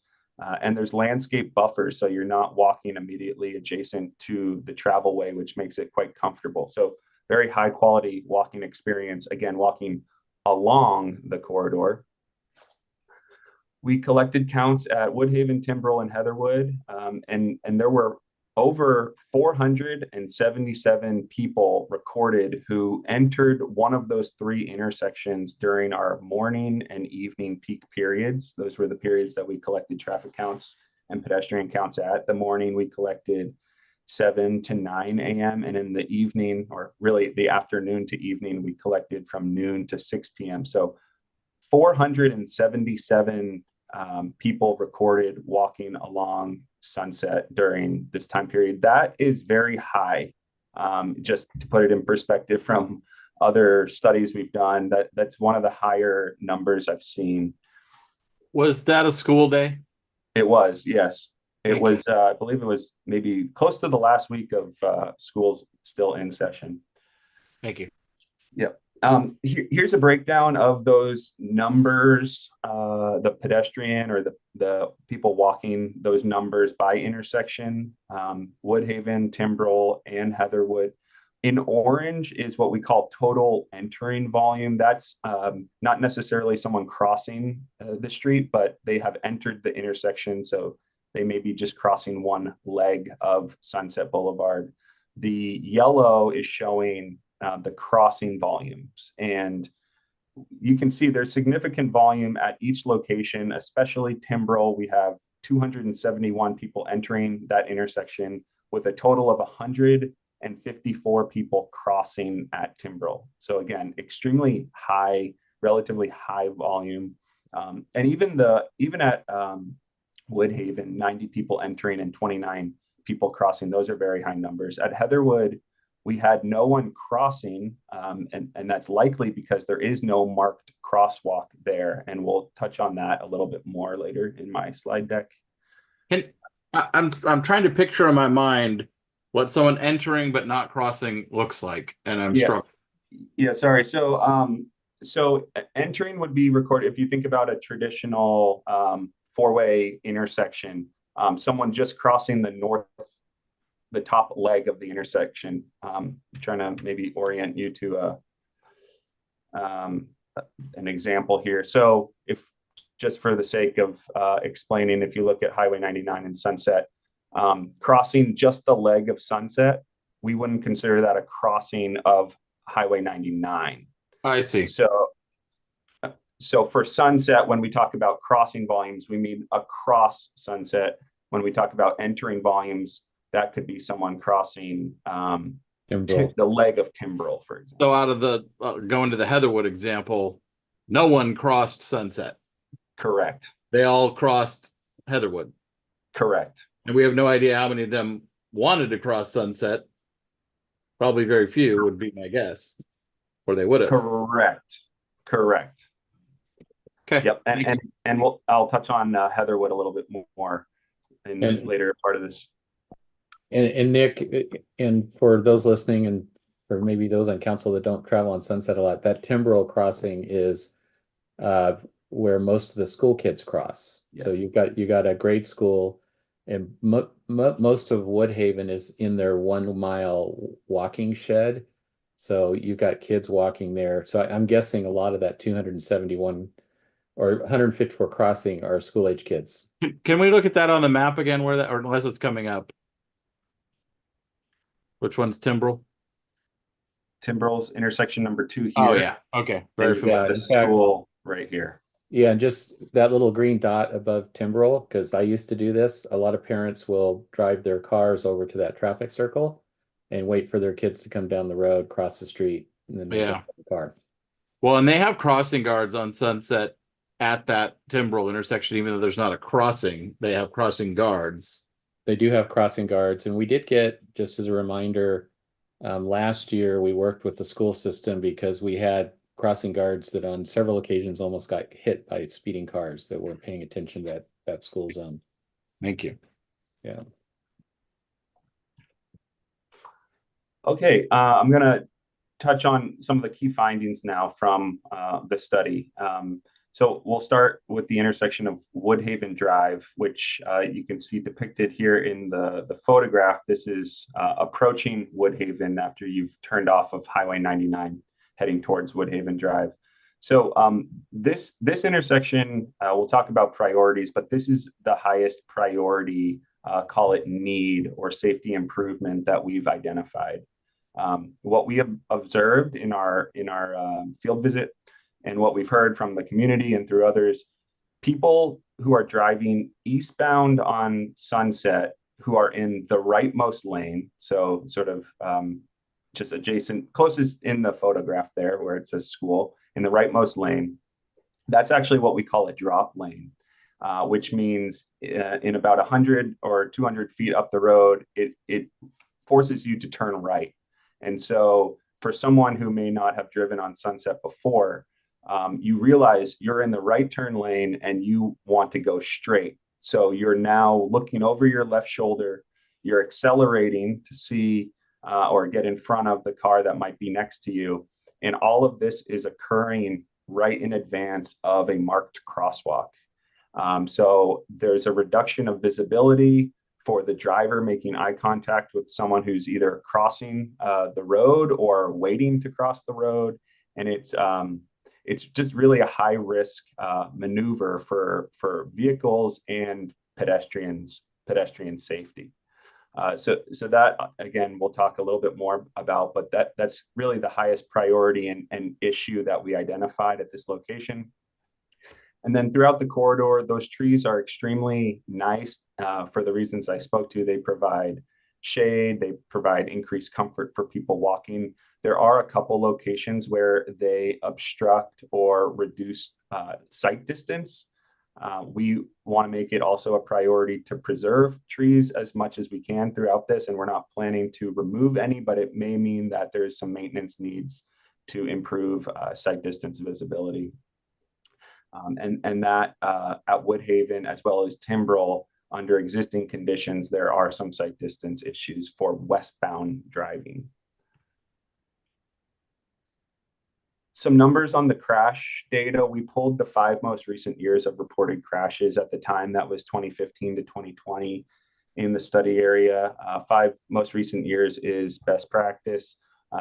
and there's landscape buffers, so you're not walking immediately adjacent to the travel way, which makes it quite comfortable. So very high quality walking experience, again, walking along the corridor. We collected counts at Woodhaven, Timbrel, and Heatherwood, and there were over 477 people recorded who entered one of those 3 intersections during our morning and evening peak periods. Those were the periods that we collected traffic counts and pedestrian counts at. The morning, we collected 7 to 9 a.m. And in the evening, or really the afternoon to evening, we collected from noon to 6 p.m. So 477 people recorded walking along Sunset during this time period. That is very high. Just to put it in perspective from other studies we've done, that's one of the higher numbers I've seen. Was that a school day? It was, yes. It was, I believe it was maybe close to the last week of schools still in session. Thank you. Yep. Here's a breakdown of those numbers, the pedestrian or the people walking, those numbers by intersection, Woodhaven, Timbrel, and Heatherwood. In orange is what we call total entering volume. That's not necessarily someone crossing the street, but they have entered the intersection. So they may be just crossing one leg of Sunset Boulevard. The yellow is showing the crossing volumes. And you can see there's significant volume at each location, especially Timbrel. We have 271 people entering that intersection with a total of 154 people crossing at Timbrel. So again, extremely high, relatively high volume. And even at Woodhaven, 90 people entering and 29 people crossing. Those are very high numbers. At Heatherwood, we had no one crossing, and that's likely because there is no marked crosswalk there. And we'll touch on that a little bit more later in my slide deck. I'm trying to picture in my mind what someone entering but not crossing looks like, and I'm struck. Yeah, sorry. So entering would be recorded if you think about a traditional four-way intersection. Someone just crossing the top leg of the intersection. Trying to maybe orient you to an example here. So if just for the sake of explaining, if you look at Highway 99 and Sunset, crossing just the leg of Sunset, we wouldn't consider that a crossing of Highway 99. I see. So for Sunset, when we talk about crossing volumes, we mean across Sunset. When we talk about entering volumes, that could be someone crossing the leg of Timbrel, for example. So out of the going to the Heatherwood example, no one crossed Sunset. Correct. They all crossed Heatherwood. Correct. And we have no idea how many of them wanted to cross Sunset. Probably very few would be my guess, or they would have. Correct. Okay. Yep. And I'll touch on Heatherwood a little bit more in the later part of this. And Nick, and for those listening, and for maybe those on council that don't travel on Sunset a lot, that Timbrel crossing is where most of the school kids cross. Yes. So you got a grade school, and most of Woodhaven is in their 1 mile walking shed. So you've got kids walking there. So I'm guessing a lot of that 271 or 154 crossing are school age kids. Can we look at that on the map again, where that, or unless it's coming up? Which one's Timbrel? Timbrel's intersection number 2 here. Oh yeah, okay, very familiar. The school right here. Yeah, and just that little green dot above Timbrel, because I used to do this. A lot of parents will drive their cars over to that traffic circle and wait for their kids to come down the road, cross the street, and then jump in the car. Well, and they have crossing guards on Sunset at that Timbrel intersection, even though there's not a crossing. They have crossing guards. They do have crossing guards, and we did get, just as a reminder, last year we worked with the school system because we had crossing guards that on several occasions almost got hit by speeding cars that weren't paying attention to that school zone. Thank you. Yeah. Okay, I'm going to touch on some of the key findings now from the study. So we'll start with the intersection of Woodhaven Drive, which you can see depicted here in the photograph. This is approaching Woodhaven after you've turned off of Highway 99, heading towards Woodhaven Drive. So this intersection, we'll talk about priorities, but this is the highest priority, call it need or safety improvement that we've identified. What we have observed in our field visit and what we've heard from the community and through others, people who are driving eastbound on Sunset who are in the rightmost lane, so sort of just adjacent, closest in the photograph there where it says school, in the rightmost lane, that's actually what we call a drop lane, which means in about 100 or 200 feet up the road, it forces you to turn right. And so for someone who may not have driven on Sunset before, you realize you're in the right turn lane and you want to go straight. So you're now looking over your left shoulder, you're accelerating to see or get in front of the car that might be next to you. And all of this is occurring right in advance of a marked crosswalk. So there's a reduction of visibility for the driver making eye contact with someone who's either crossing the road or waiting to cross the road. And it's just really a high risk maneuver for vehicles and pedestrian safety. So that, again, we'll talk a little bit more about, but that's really the highest priority and issue that we identified at this location. And then throughout the corridor, those trees are extremely nice for the reasons I spoke to. They provide shade, they provide increased comfort for people walking. There are a couple locations where they obstruct or reduce sight distance. We want to make it also a priority to preserve trees as much as we can throughout this, and we're not planning to remove any, but it may mean that there is some maintenance needs to improve sight distance visibility. And that at Woodhaven, as well as Timbrel, under existing conditions, there are some sight distance issues for westbound driving. Some numbers on the crash data. We pulled the 5 most recent years of reported crashes. At the time, that was 2015 to 2020 in the study area. 5 most recent years is best practice.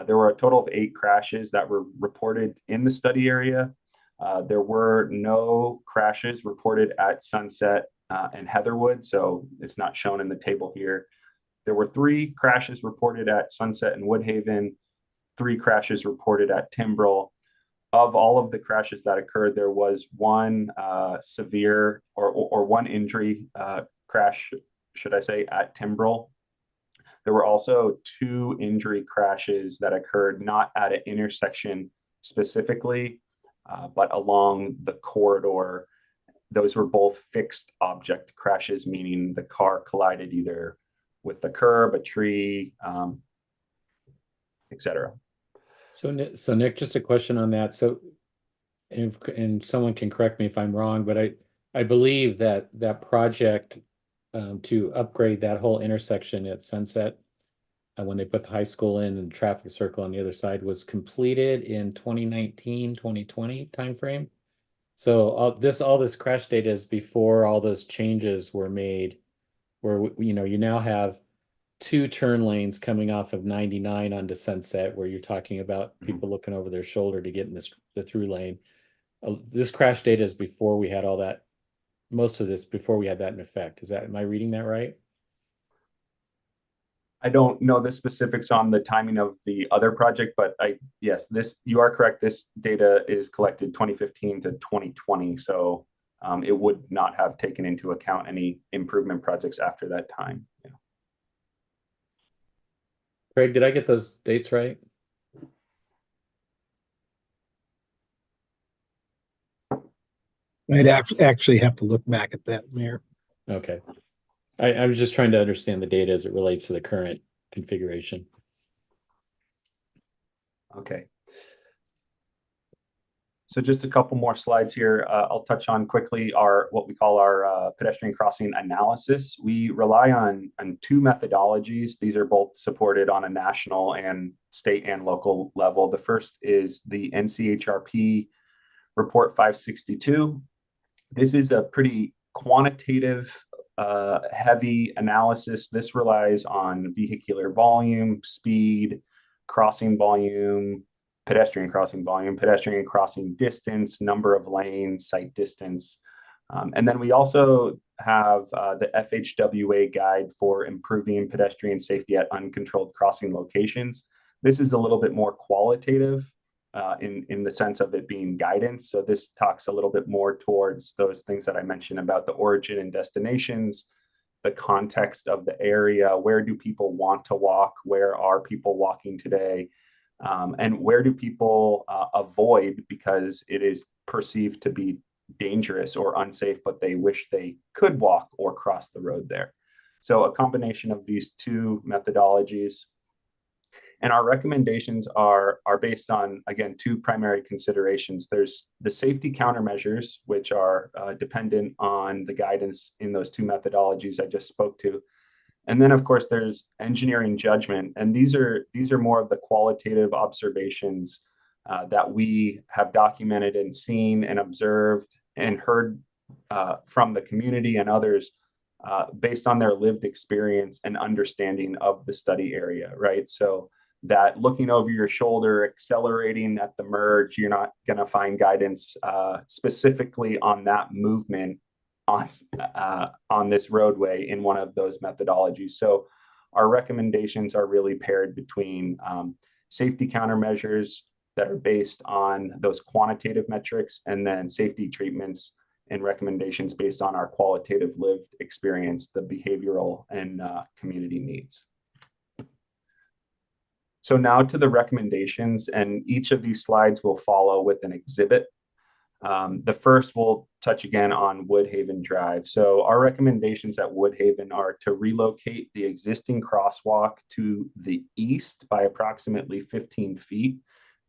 There were a total of 8 crashes that were reported in the study area. There were no crashes reported at Sunset and Heatherwood, so it's not shown in the table here. There were 3 crashes reported at Sunset and Woodhaven, 3 crashes reported at Timbrel. Of all of the crashes that occurred, there was 1 severe or 1 injury crash, should I say, at Timbrel. There were also 2 injury crashes that occurred not at an intersection specifically, but along the corridor. Those were both fixed object crashes, meaning the car collided either with the curb, a tree, etc. So Nick, just a question on that. So, and someone can correct me if I'm wrong, but I believe that project to upgrade that whole intersection at Sunset, when they put the high school in and the traffic circle on the other side, was completed in 2019, 2020 timeframe. So all this crash data is before all those changes were made, where you now have 2 turn lanes coming off of 99 onto Sunset, where you're talking about people looking over their shoulder to get in the through lane. This crash data is before we had all that, most of this before we had that in effect. Am I reading that right? I don't know the specifics on the timing of the other project, but yes, you are correct. This data is collected 2015 to 2020, so it would not have taken into account any improvement projects after that time. Yeah. Craig, did I get those dates right? I'd actually have to look back at that, Mayor. Okay. I was just trying to understand the data as it relates to the current configuration. Okay. So just a couple more slides here. I'll touch on quickly what we call our pedestrian crossing analysis. We rely on 2 methodologies. These are both supported on a national and state and local level. The first is the NCHRP Report 562. This is a pretty quantitative, heavy analysis. This relies on vehicular volume, speed, crossing volume, pedestrian crossing distance, number of lanes, sight distance. And then we also have the FHWA guide for improving pedestrian safety at uncontrolled crossing locations. This is a little bit more qualitative in the sense of it being guidance. So this talks a little bit more towards those things that I mentioned about the origin and destinations, the context of the area, where do people want to walk, where are people walking today, and where do people avoid because it is perceived to be dangerous or unsafe, but they wish they could walk or cross the road there. So a combination of these 2 methodologies. And our recommendations are based on, again, 2 primary considerations. There's the safety countermeasures, which are dependent on the guidance in those 2 methodologies I just spoke to. And then, of course, there's engineering judgment. And these are more of the qualitative observations that we have documented and seen and observed and heard from the community and others based on their lived experience and understanding of the study area, right? So that looking over your shoulder, accelerating at the merge, you're not going to find guidance specifically on that movement on this roadway in one of those methodologies. So our recommendations are really paired between safety countermeasures that are based on those quantitative metrics and then safety treatments and recommendations based on our qualitative lived experience, the behavioral and community needs. So now to the recommendations, and each of these slides will follow with an exhibit. The first will touch again on Woodhaven Drive. So our recommendations at Woodhaven are to relocate the existing crosswalk to the east by approximately 15 feet.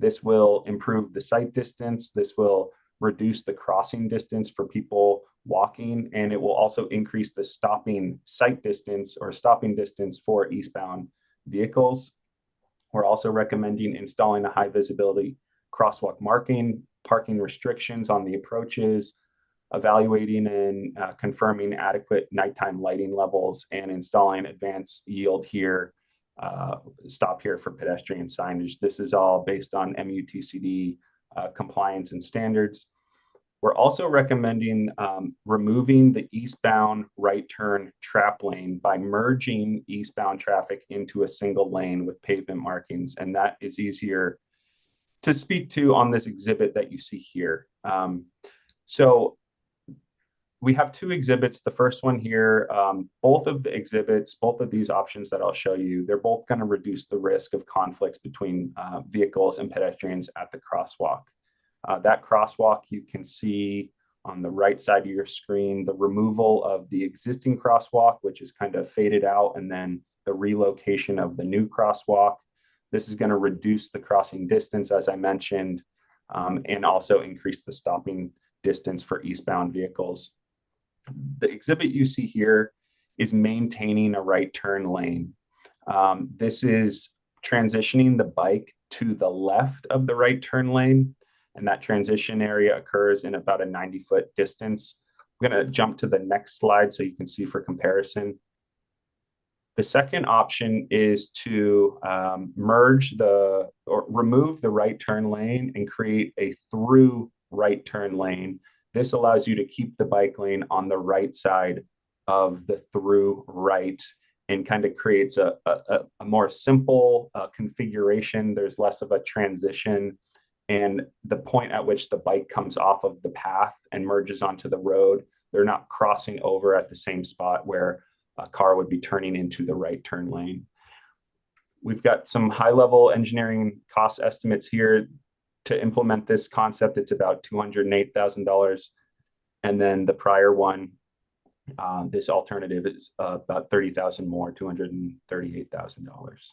This will improve the sight distance. This will reduce the crossing distance for people walking, and it will also increase the stopping sight distance or stopping distance for eastbound vehicles. We're also recommending installing a high visibility crosswalk marking, parking restrictions on the approaches, evaluating and confirming adequate nighttime lighting levels, and installing advanced yield here, stop here for pedestrian signage. This is all based on MUTCD compliance and standards. We're also recommending removing the eastbound right turn trap lane by merging eastbound traffic into a single lane with pavement markings, and that is easier to speak to on this exhibit that you see here. So we have two exhibits. The first one here, both of the exhibits, both of these options that I'll show you, they're both going to reduce the risk of conflicts between vehicles and pedestrians at the crosswalk. That crosswalk you can see on the right side of your screen, the removal of the existing crosswalk, which is kind of faded out, and then the relocation of the new crosswalk. This is going to reduce the crossing distance, as I mentioned, and also increase the stopping distance for eastbound vehicles. The exhibit you see here is maintaining a right turn lane. This is transitioning the bike to the left of the right turn lane, and that transition area occurs in about a 90-foot distance. I'm going to jump to the next slide so you can see for comparison. The second option is to remove the right turn lane and create a through right turn lane. This allows you to keep the bike lane on the right side of the through right and kind of creates a more simple configuration. There's less of a transition, and the point at which the bike comes off of the path and merges onto the road, they're not crossing over at the same spot where a car would be turning into the right turn lane. We've got some high-level engineering cost estimates here. To implement this concept, it's about $208,000. And then the prior one, this alternative is about $30,000 more, $238,000.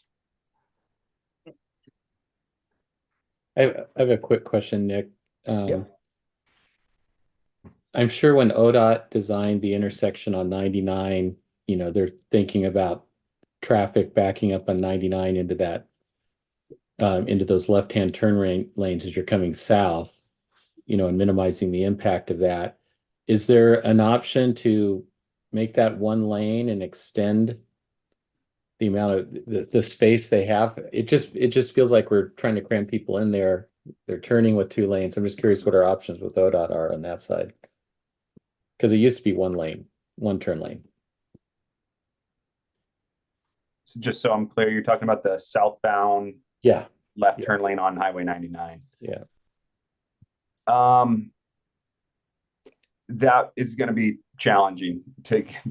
I have a quick question, Nick. Yeah. I'm sure when ODOT designed the intersection on 99, they're thinking about traffic backing up on 99 into that, into those left-hand turn lanes as you're coming south, and minimizing the impact of that. Is there an option to make that one lane and extend the amount of the space they have? It just feels like we're trying to cram people in there. They're turning with two lanes. I'm just curious what our options with ODOT are on that side. Because it used to be one lane, one turn lane. So just so I'm clear, you're talking about the southbound left turn lane on Highway 99. Yeah. That is going to be challenging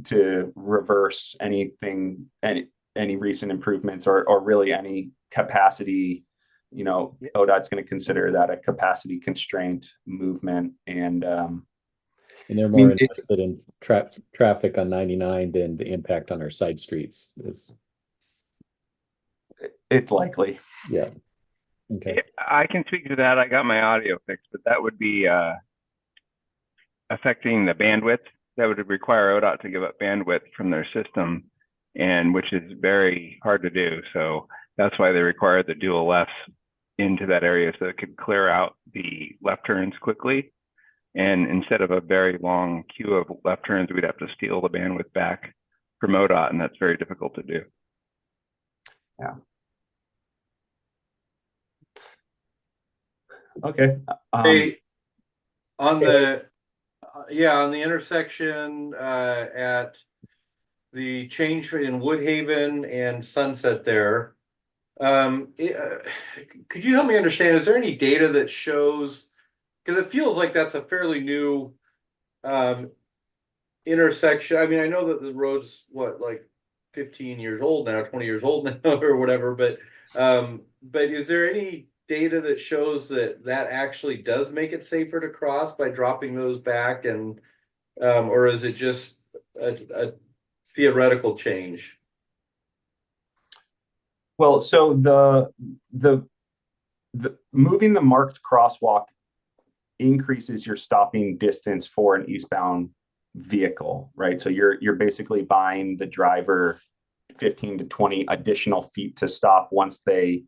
to reverse anything, any recent improvements or really any capacity. ODOT's going to consider that a capacity constraint movement, and they're more interested in traffic on 99 than the impact on our side streets. It's likely. Yeah. Okay. I can speak to that. I got my audio fixed, but that would be affecting the bandwidth. That would require ODOT to give up bandwidth from their system, and which is very hard to do. So that's why they require the dual lefts into that area so it could clear out the left turns quickly. And instead of a very long queue of left turns, we'd have to steal the bandwidth back from ODOT, and that's very difficult to do. Yeah. Okay. Hey, on the intersection at the change in Woodhaven and Sunset there, could you help me understand, is there any data that shows, because it feels like that's a fairly new intersection. I mean, I know that the road's like 15 years old now, 20 years old now or whatever, but is there any data that shows that that actually does make it safer to cross by dropping those back, and or is it just a theoretical change? Well, so the moving the marked crosswalk increases your stopping distance for an eastbound vehicle, right? So you're basically buying the driver 15 to 20 additional feet to stop once they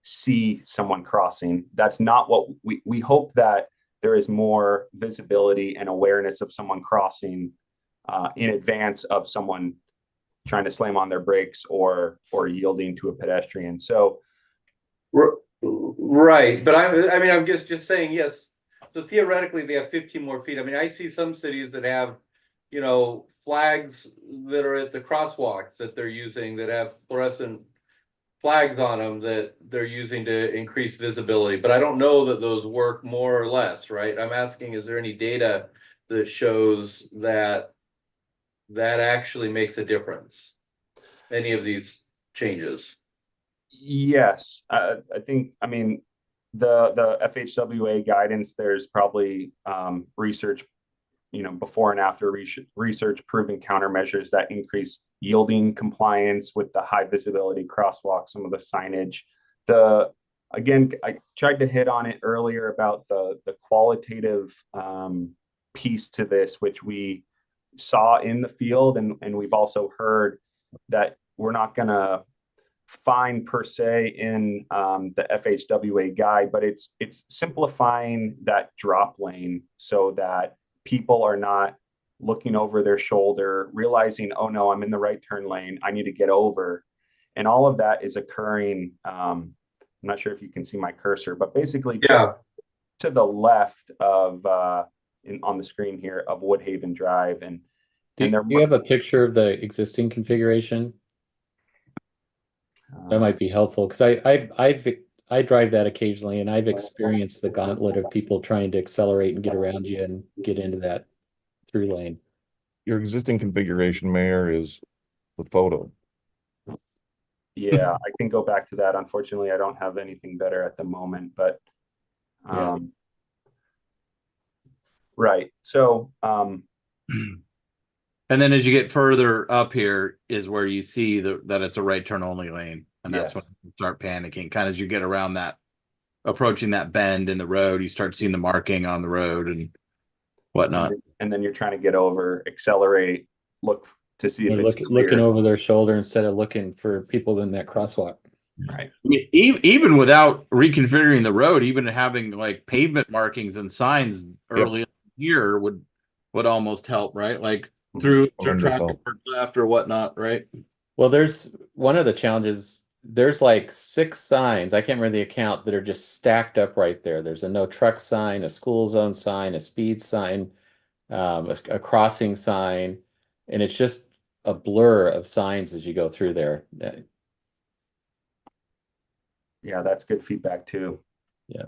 see someone crossing. That's not what we hope, that there is more visibility and awareness of someone crossing in advance of someone trying to slam on their brakes or yielding to a pedestrian. So right, but I mean, I'm just saying, yes. So theoretically, they have 15 more feet. I mean, I see some cities that have, you know, flags that are at the crosswalks that they're using that have fluorescent flags on them that they're using to increase visibility. But I don't know that those work more or less, right? I'm asking, is there any data that shows that that actually makes a difference? Any of these changes? yes, I think, I mean, the FHWA guidance, there's probably research, you know, before and after research proven countermeasures that increase yielding compliance with the high visibility crosswalk, some of the signage. Again, I tried to hit on it earlier about the qualitative piece to this, which we saw in the field, and we've also heard that we're not going to find per se in the FHWA guide, but it's simplifying that drop lane so that people are not looking over their shoulder, realizing, oh no, I'm in the right turn lane, I need to get over. And all of that is occurring. I'm not sure if you can see my cursor, but basically just to the left of on the screen here of Woodhaven Drive. And Do you have a picture of the existing configuration? That might be helpful, because I drive that occasionally, and I've experienced the gauntlet of people trying to accelerate and get around you and get into that through lane. Your existing configuration, Mayor, is the photo. Yeah, I can go back to that. Unfortunately, I don't have anything better at the moment, but right. So and then as you get further up here is where you see that it's a right turn only lane. And that's when you start panicking. Kind of as you get around that, approaching that bend in the road, you start seeing the marking on the road and whatnot. And then you're trying to get over, accelerate, look to see if it's looking over their shoulder instead of looking for people in that crosswalk. Right. Even without reconfiguring the road, even having like pavement markings and signs early in the year would almost help, right? Like through traffic or left or whatnot, right? Well, there's one of the challenges. There's like 6 signs, I can't remember the account, that are just stacked up right there. There's a no truck sign, a school zone sign, a speed sign, a crossing sign, and it's just a blur of signs as you go through there. Yeah, that's good feedback too. Yeah.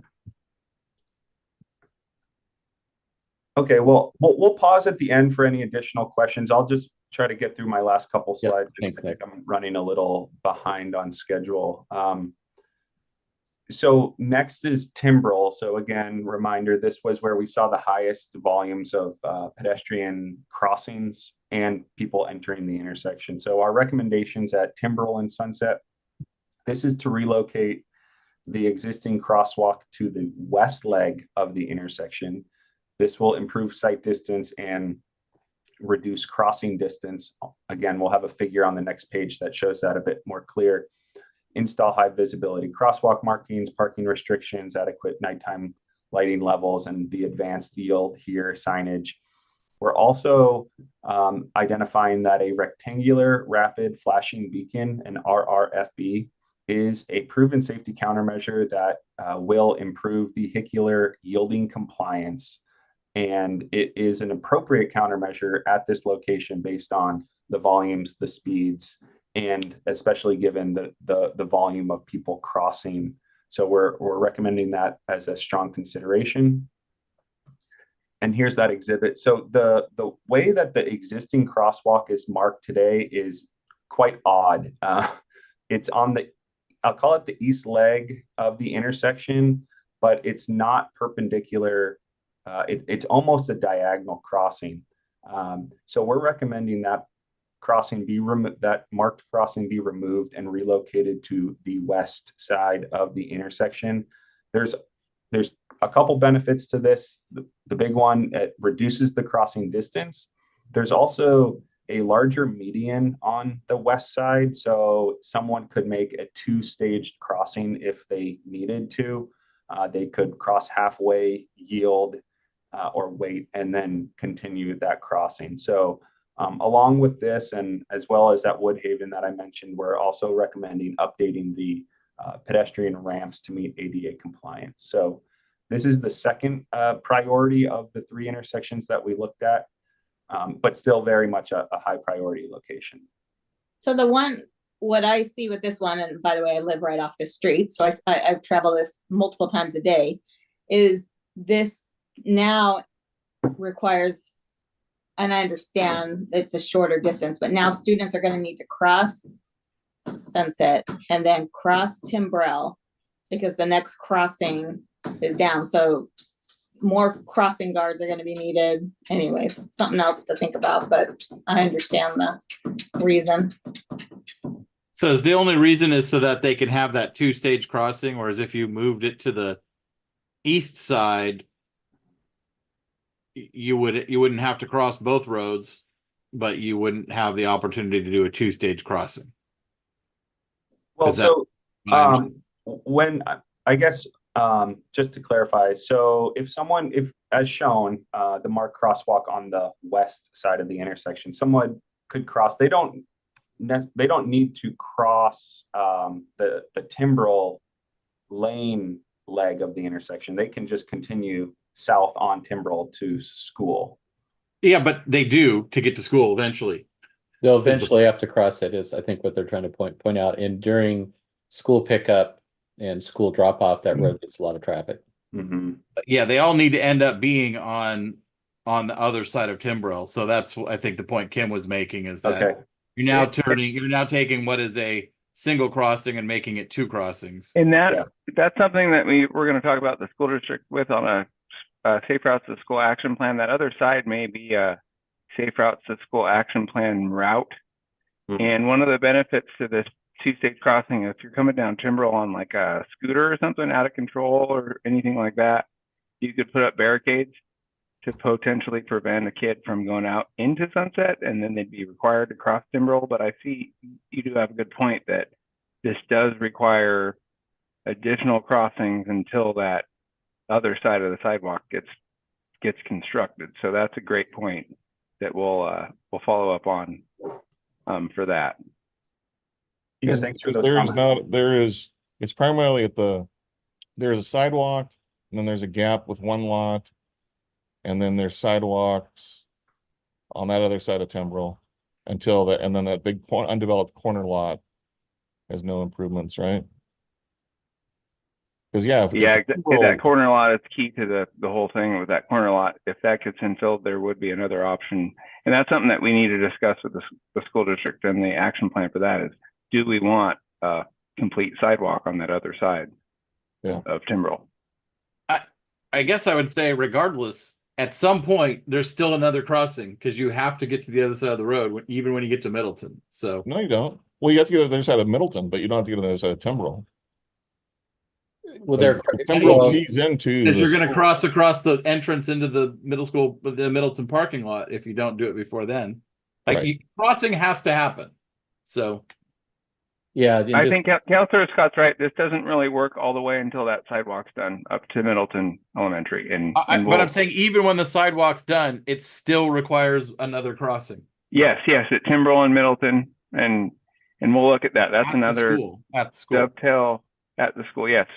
Okay, well, we'll pause at the end for any additional questions. I'll just try to get through my last couple slides. Thanks, Nick. I'm running a little behind on schedule. So next is Timbrel. So again, reminder, this was where we saw the highest volumes of pedestrian crossings and people entering the intersection. So our recommendations at Timbrel and Sunset, this is to relocate the existing crosswalk to the west leg of the intersection. This will improve sight distance and reduce crossing distance. Again, we'll have a figure on the next page that shows that a bit more clear. Install high visibility crosswalk markings, parking restrictions, adequate nighttime lighting levels, and the advanced yield here signage. We're also identifying that a rectangular rapid flashing beacon, an RRFB, is a proven safety countermeasure that will improve vehicular yielding compliance. And it is an appropriate countermeasure at this location based on the volumes, the speeds, and especially given the volume of people crossing. So we're recommending that as a strong consideration. And here's that exhibit. So the way that the existing crosswalk is marked today is quite odd. It's on the I'll call it the east leg of the intersection, but it's not perpendicular. It's almost a diagonal crossing. So we're recommending that crossing be removed, that marked crossing be removed and relocated to the west side of the intersection. There's a couple benefits to this. The big one, it reduces the crossing distance. There's also a larger median on the west side, so someone could make a two-staged crossing if they needed to. They could cross halfway, yield, or wait, and then continue that crossing. So along with this, and as well as that Woodhaven that I mentioned, we're also recommending updating the pedestrian ramps to meet ADA compliance. So this is the second priority of the 3 intersections that we looked at, but still very much a high priority location. So what I see with this one, and by the way, I live right off the street, so I've traveled this multiple times a day, is this now requires, and I understand it's a shorter distance, but now students are going to need to cross Sunset and then cross Timbrell because the next crossing is down. So more crossing guards are going to be needed. Anyways, something else to think about, but I understand the reason. So is the only reason is so that they can have that 2-stage crossing, or as if you moved it to the east side, you wouldn't have to cross both roads, but you wouldn't have the opportunity to do a 2-stage crossing. Well, so when I guess just to clarify, so if as shown, the marked crosswalk on the west side of the intersection, someone could cross. They don't need to cross the Timbrell lane leg of the intersection. They can just continue south on Timbrell to school. Yeah, but they do to get to school eventually. They'll eventually have to cross it, is I think what they're trying to point out. And during school pickup and school drop off, that road gets a lot of traffic. Mm-hmm. Yeah, they all need to end up being on the other side of Timbrell. So that's what I think the point Kim was making is that you're now taking what is a single crossing and making it 2 crossings. And that's something that we're going to talk about the school district with on a Safe Routes to School Action Plan. That other side may be a Safe Routes to School Action Plan route. Mm-hmm. And one of the benefits to this 2-stage crossing, if you're coming down Timbrell on like a scooter or something out of control or anything like that, you could put up barricades to potentially prevent a kid from going out into Sunset, and then they'd be required to cross Timbrell. But I see you do have a good point that this does require additional crossings until that other side of the sidewalk gets constructed. So that's a great point that we'll follow up on for that. Yeah, thanks for those comments. It's primarily there's a sidewalk, and then there's a gap with one lot, and then there's sidewalks on that other side of Timbrell and then that big undeveloped corner lot has no improvements, right? Because that corner lot is key to the whole thing with that corner lot. If that gets infilled, there would be another option, and that's something that we need to discuss with the school district. And the action plan for that is: do we want a complete sidewalk on that other side of Timbrell? I guess I would say, regardless, at some point there's still another crossing because you have to get to the other side of the road, even when you get to Middleton. So no, you don't. Well, you have to get to the other side of Middleton, but you don't have to get to the other side of Timbrell. Well, Timbrell keys into because you're going to cross across the entrance into the Middleton parking lot if you don't do it before then. Crossing has to happen. So yeah, I think Councilor Scott's right. This doesn't really work all the way until that sidewalk's done up to Middleton Elementary. But I'm saying even when the sidewalk's done, it still requires another crossing. Yes, at Timbrell and Middleton, and we'll look at that. That's another dovetail at the school. Yes,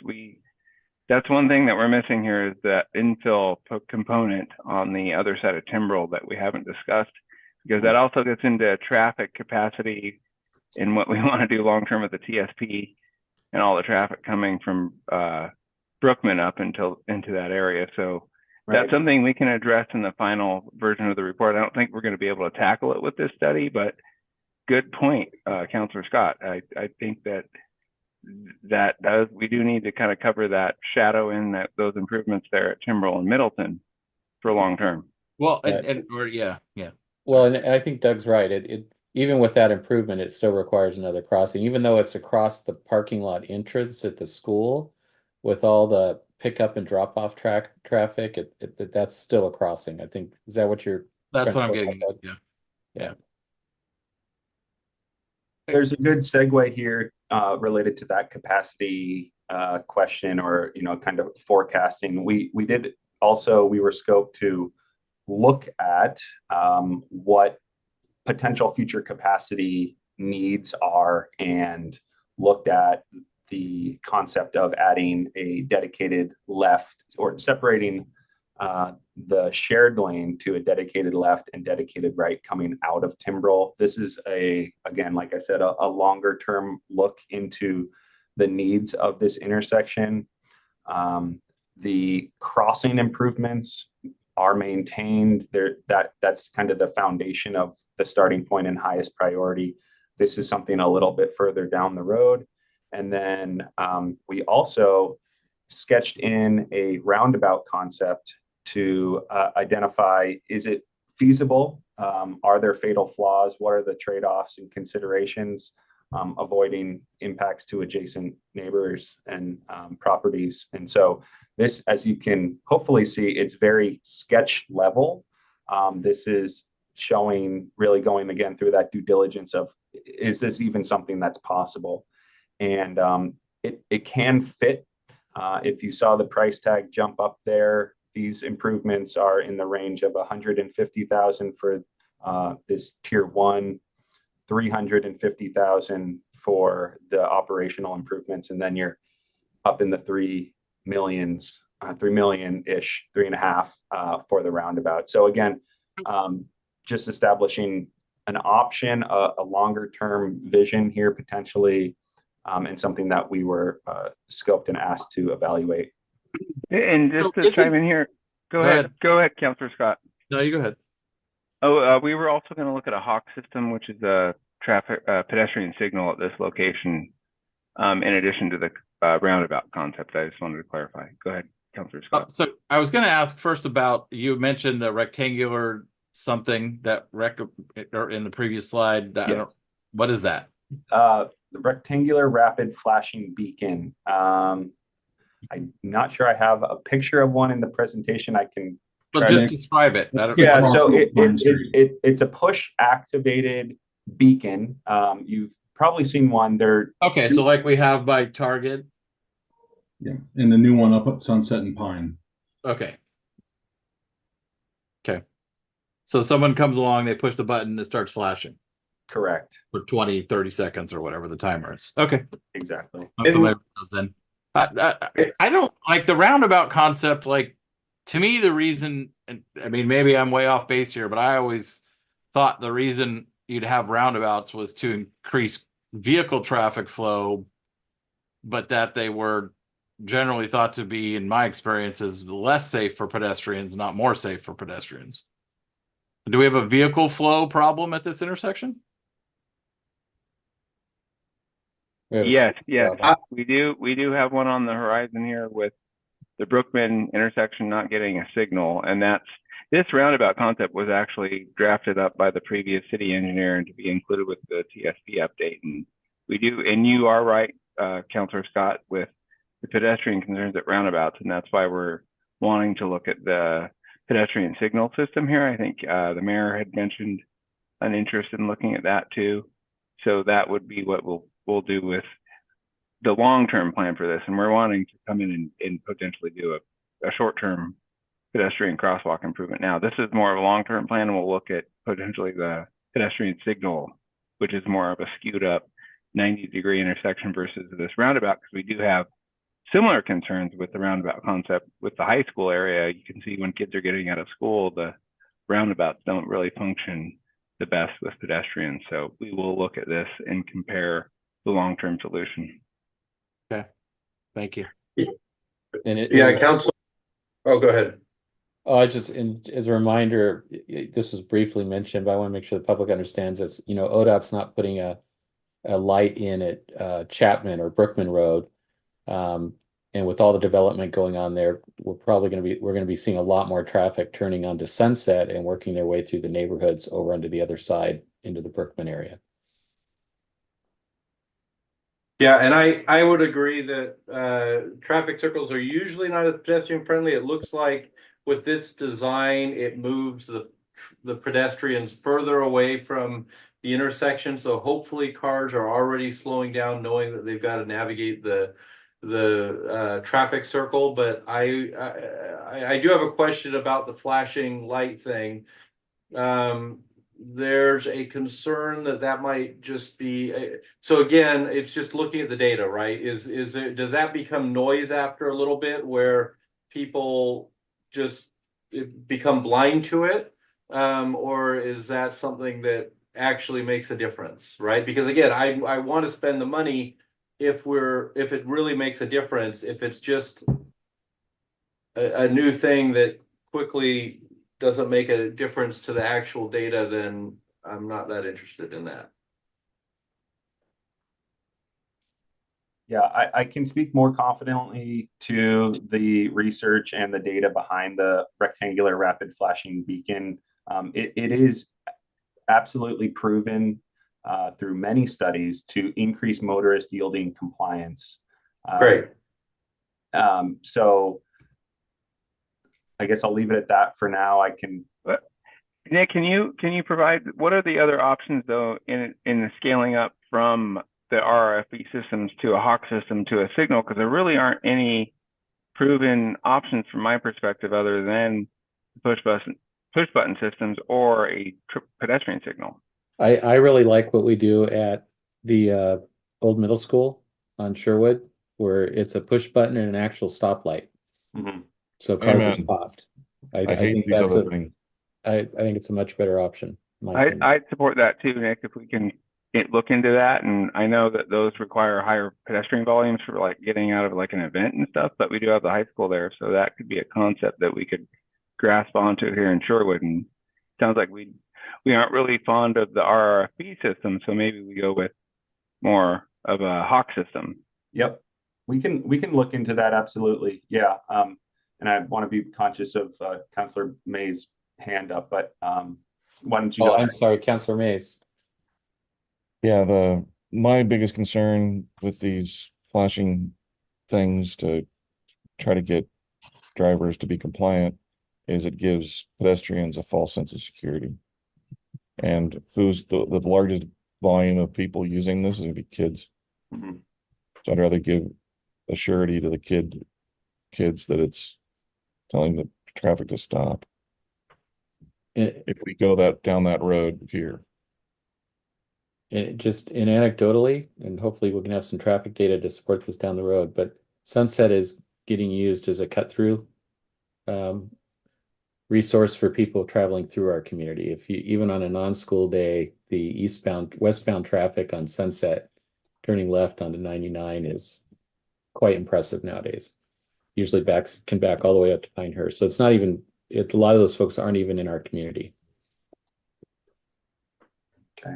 that's one thing that we're missing here is that infill component on the other side of Timbrell that we haven't discussed, because that also gets into traffic capacity and what we want to do long term with the TSP and all the traffic coming from Brookman up into that area. So that's something we can address in the final version of the report. I don't think we're going to be able to tackle it with this study, but good point, Councilor Scott. I think that we do need to kind of cover that shadow in that those improvements there at Timbrel and Middleton for long term. Well, Yeah. yeah. Well, and I think Doug's right. It even with that improvement, it still requires another crossing, even though it's across the parking lot entrance at the school with all the pickup and drop off traffic, that's still a crossing. I think, is that what you're? That's what I'm trying to getting. point out, Doug? Yeah. There's a good segue here related to that capacity question, or kind of forecasting. We were scoped to look at what potential future capacity needs are, and looked at the concept of adding a dedicated left, or separating the shared lane to a dedicated left and dedicated right coming out of Timbrel. This is again, like I said, a longer term look into the needs of this intersection. The crossing improvements are maintained there. That's kind of the foundation of the starting point and highest priority. This is something a little bit further down the road. And then we also sketched in a roundabout concept to identify, is it feasible? Are there fatal flaws? What are the trade-offs and considerations? Avoiding impacts to adjacent neighbors and properties. And so this, as you can hopefully see, it's very sketch level. This is showing, really going again through that due diligence of, is this even something that's possible? And it can fit. If you saw the price tag jump up there, these improvements are in the range of $150,000 for this tier 1, $350,000 for the operational improvements, and then you're up in the 3 million-ish, 3.5 for the roundabout. So again, just establishing an option, a longer term vision here potentially, and something that we were scoped and asked to evaluate. And just to chime in here, go ahead, Councilor Scott. No, you go ahead. We were also going to look at a Hawk system, which is a pedestrian signal at this location, in addition to the roundabout concept. I just wanted to clarify. Go ahead, Councilor Scott. So I was going to ask first about, you mentioned a rectangular something that or in the previous slide. What is that? The rectangular rapid flashing beacon. I'm not sure I have a picture of one in the presentation. I can just describe it. Yeah, so it's a push activated beacon. You've probably seen one. They're okay. So like we have by Target. Yeah, and the new one up at Sunset and Pine. Okay. So someone comes along, they push the button, it starts flashing. Correct. For 20, 30 seconds or whatever the timer is. Okay. Exactly. Then I don't like the roundabout concept. Like, to me, the reason, I mean, maybe I'm way off base here, but I always thought the reason you'd have roundabouts was to increase vehicle traffic flow, but that they were generally thought to be, in my experience, is less safe for pedestrians, not more safe for pedestrians. Do we have a vehicle flow problem at this intersection? Yes, we do. We do have one on the horizon here with the Brookman intersection not getting a signal, and this roundabout concept was actually drafted up by the previous city engineer and to be included with the TSP update. And we do, and you are right, Councilor Scott, with the pedestrian concerns at roundabouts, and that's why we're wanting to look at the pedestrian signal system here. I think the mayor had mentioned an interest in looking at that too. So that would be what we'll do with the long-term plan for this. And we're wanting to come in and potentially do a short-term pedestrian crosswalk improvement. Now, this is more of a long-term plan, and we'll look at potentially the pedestrian signal, which is more of a skewed up 90-degree intersection versus this roundabout, because we do have similar concerns with the roundabout concept with the high school area. You can see when kids are getting out of school, the roundabouts don't really function the best with pedestrians. So we will look at this and compare the long-term solution. Okay, thank you. Council. Oh, go ahead. Oh, as a reminder, this was briefly mentioned, but I want to make sure the public understands this. ODOT's not putting a a light in at Chapman or Brookman Road. And with all the development going on there, we're going to be seeing a lot more traffic turning onto Sunset and working their way through the neighborhoods over onto the other side into the Brookman area. Yeah, and I would agree that traffic circles are usually not as pedestrian friendly. It looks like with this design, it moves the pedestrians further away from the intersection. So hopefully cars are already slowing down, knowing that they've got to navigate the traffic circle. But I do have a question about the flashing light thing. There's a concern that might just be so again, it's just looking at the data, right? Is it, does that become noise after a little bit where people just become blind to it? Or is that something that actually makes a difference, right? Because again, I want to spend the money if it really makes a difference. If it's just a new thing that quickly doesn't make a difference to the actual data, then I'm not that interested in that. Yeah, I can speak more confidently to the research and the data behind the rectangular rapid flashing beacon. It is absolutely proven through many studies to increase motorist yielding compliance. Great. So I guess I'll leave it at that for now. I can. Nick, can you provide what are the other options though in the scaling up from the RRFB systems to a Hawk system to a signal? Because there really aren't any proven options from my perspective other than push button systems or a pedestrian signal. I really like what we do at the old middle school on Sherwood, where it's a push button and an actual stoplight. Mm-hmm. So cars are Amen. stopped. I hate think these that's other things. I think it's a much better option. in my opinion. I'd support that too, Nick, if we can look into that. And I know that those require higher pedestrian volumes for like getting out of like an event and stuff, but we do have the high school there. So that could be a concept that we could grasp onto here in Sherwood. And it sounds like we aren't really fond of the RRFB system. So maybe we go with more of a Hawk system. Yep. We can look into that. Absolutely. Yeah. And I want to be conscious of Councillor May's hand up, but why don't you go? I'm sorry, Councillor Mays. Yeah, my biggest concern with these flashing things to try to get drivers to be compliant is it gives pedestrians a false sense of security. And who's the largest volume of people using this is going to be kids. Mm-hmm. So I'd rather give a surety to the kids that it's telling the traffic to stop. If we go down that road here. Just anecdotally, and hopefully we can have some traffic data to support this down the road, but Sunset is getting used as a cut through resource for people traveling through our community. If you, even on a non-school day, the westbound traffic on Sunset turning left onto 99 is quite impressive nowadays. Usually can back all the way up to Pinehurst. So it's not even, a lot of those folks aren't even in our community. Okay.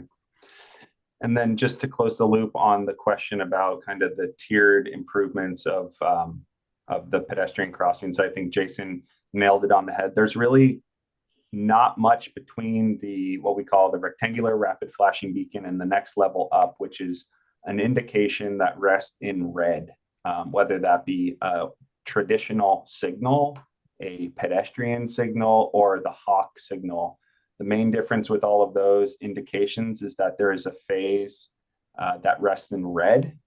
And then just to close the loop on the question about kind of the tiered improvements of the pedestrian crossings, I think Jason nailed it on the head. There's really not much between what we call the rectangular rapid flashing beacon and the next level up, which is an indication that rests in red, whether that be a traditional signal, a pedestrian signal, or the Hawk signal. The main difference with all of those indications is that there is a phase that rests in red.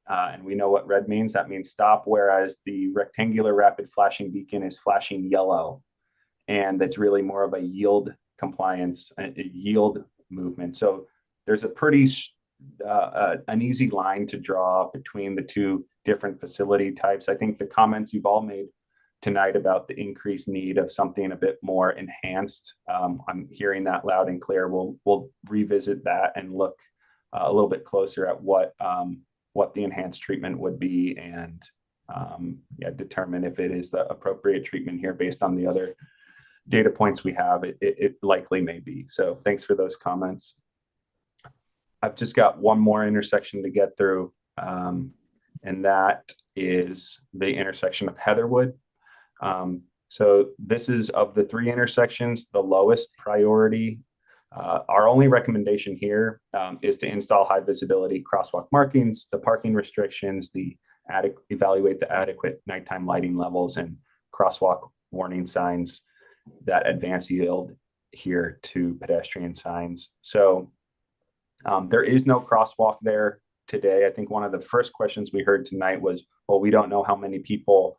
And we know what red means. That means stop, whereas the rectangular rapid flashing beacon is flashing yellow. And that's really more of a yield compliance, a yield movement. So there's a pretty an easy line to draw between the two different facility types. I think the comments you've all made tonight about the increased need of something a bit more enhanced, I'm hearing that loud and clear. We'll revisit that and look a little bit closer at what the enhanced treatment would be, and determine if it is the appropriate treatment here based on the other data points we have. It likely may be. So thanks for those comments. I've just got one more intersection to get through, and that is the intersection of Heatherwood. So this is, of the 3 intersections, the lowest priority. Our only recommendation here is to install high visibility crosswalk markings, the parking restrictions, evaluate the adequate nighttime lighting levels, and crosswalk warning signs that advance yield here to pedestrian signs. So there is no crosswalk there today. I think one of the first questions we heard tonight was, well, we don't know how many people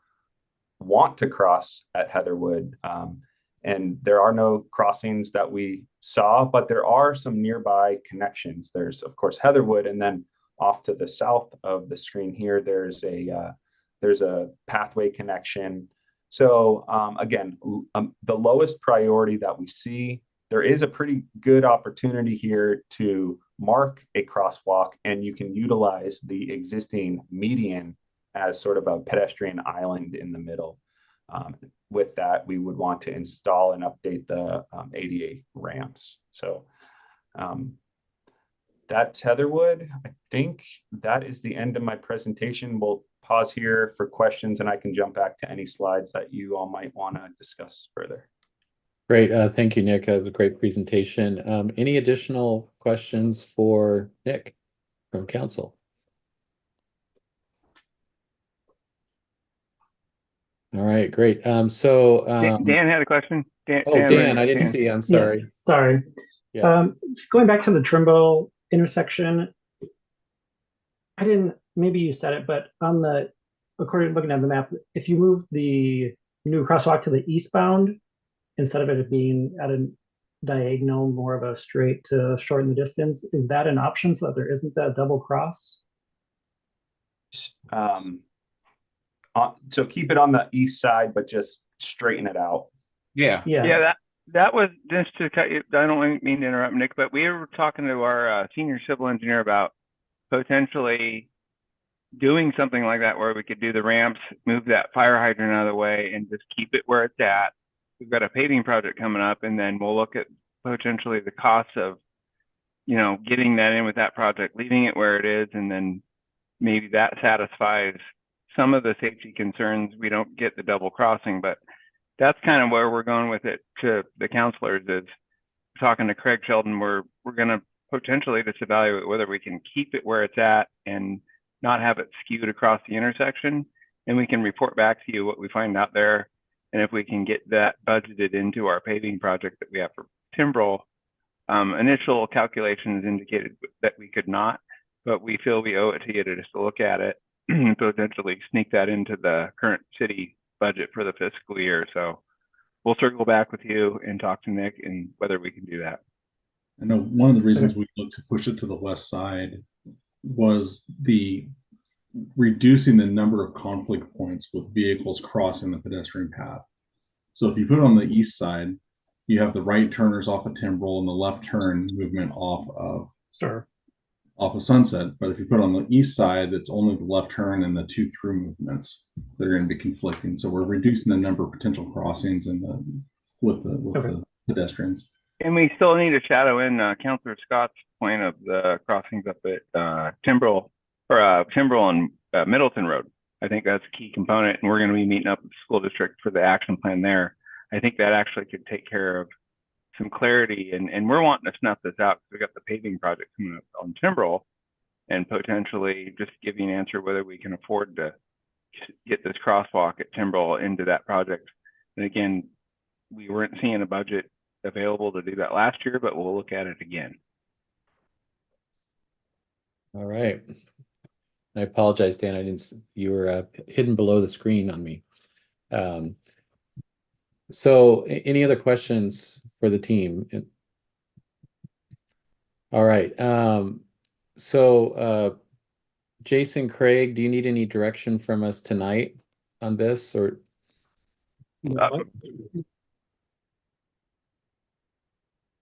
want to cross at Heatherwood. And there are no crossings that we saw, but there are some nearby connections. There's, of course, Heatherwood, and then off to the south of the screen here, there's a pathway connection. So again, the lowest priority that we see, there is a pretty good opportunity here to mark a crosswalk, and you can utilize the existing median as sort of a pedestrian island in the middle. With that, we would want to install and update the ADA ramps. So that's Heatherwood. I think that is the end of my presentation. We'll pause here for questions, and I can jump back to any slides that you all might want to discuss further. Great. Thank you, Nick. That was a great presentation. Any additional questions for Nick from council? All right, great. Dan had a question. Dan, I didn't see. I'm sorry. Yeah, sorry. Yeah. Going back to the Trimble intersection, I didn't, maybe you said it, but according to looking at the map, if you move the new crosswalk to the eastbound, instead of it being at a diagonal, more of a straight to shorten the distance, is that an option so that there isn't that double cross? So keep it on the east side, but just straighten it out. Yeah. That was, just to cut you, I don't mean to interrupt, Nick, but we were talking to our senior civil engineer about potentially doing something like that, where we could do the ramps, move that fire hydrant out of the way, and just keep it where it's at. We've got a paving project coming up, and then we'll look at potentially the cost of, getting that in with that project, leaving it where it is, and then maybe that satisfies some of the safety concerns. We don't get the double crossing, but that's kind of where we're going with it to the counselors, is talking to Craig Sheldon. We're going to potentially just evaluate whether we can keep it where it's at and not have it skewed across the intersection. And we can report back to you what we find out there. And if we can get that budgeted into our paving project that we have for Timbrel. Initial calculations indicated that we could not, but we feel we owe it to you to just look at it and potentially sneak that into the current city budget for the fiscal year. So we'll circle back with you and talk to Nick and whether we can do that. I know one of the reasons we looked to push it to the west side was the reducing the number of conflict points with vehicles crossing the pedestrian path. So if you put it on the east side, you have the right turners off of Timbrel and the left turn movement off of Sunset. But if you put it on the east side, it's only the left turn and the 2 through movements that are going to be conflicting. So we're reducing the number of potential crossings and with the pedestrians. And we still need to shadow in Councillor Scott's point of the crossings up at Timbrel and Middleton Road. I think that's a key component, and we're going to be meeting up with the school district for the action plan there. I think that actually could take care of some clarity, and we're wanting to snuff this out because we got the paving project coming up on Timbrel, and potentially just give you an answer whether we can afford to get this crosswalk at Timbrel into that project. And again, we weren't seeing a budget available to do that last year, but we'll look at it again. All right. I apologize, Dan. You were hidden below the screen on me. So any other questions for the team? All right. Jason, Craig, do you need any direction from us tonight on this, or?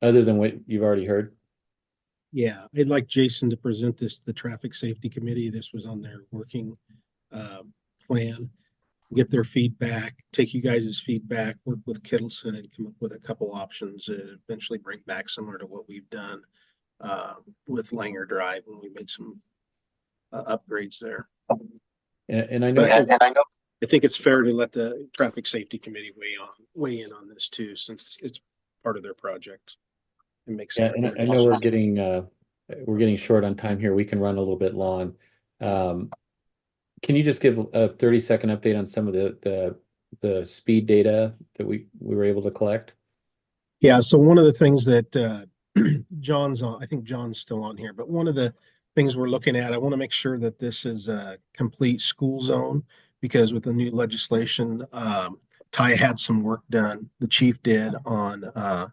Other than what you've already heard? Yeah, I'd like Jason to present this to the Traffic Safety Committee. This was on their working plan. Get their feedback, take you guys' feedback, work with Kittleson and come up with a couple options, eventually bring back similar to what we've done. with Langer Drive when we made some upgrades there. And I know, But I think it's fair to let the Traffic Safety Committee weigh in on this too, since it's part of their project. It makes yeah, and I know we're getting short on time here. We can run a little bit long. Can you just give a 30-second update on some of the speed data that we were able to collect? Yeah, so one of the things that John's on, I think John's still on here, but one of the things we're looking at, I want to make sure that this is a complete school zone, because with the new legislation, Ty had some work done, the chief did, on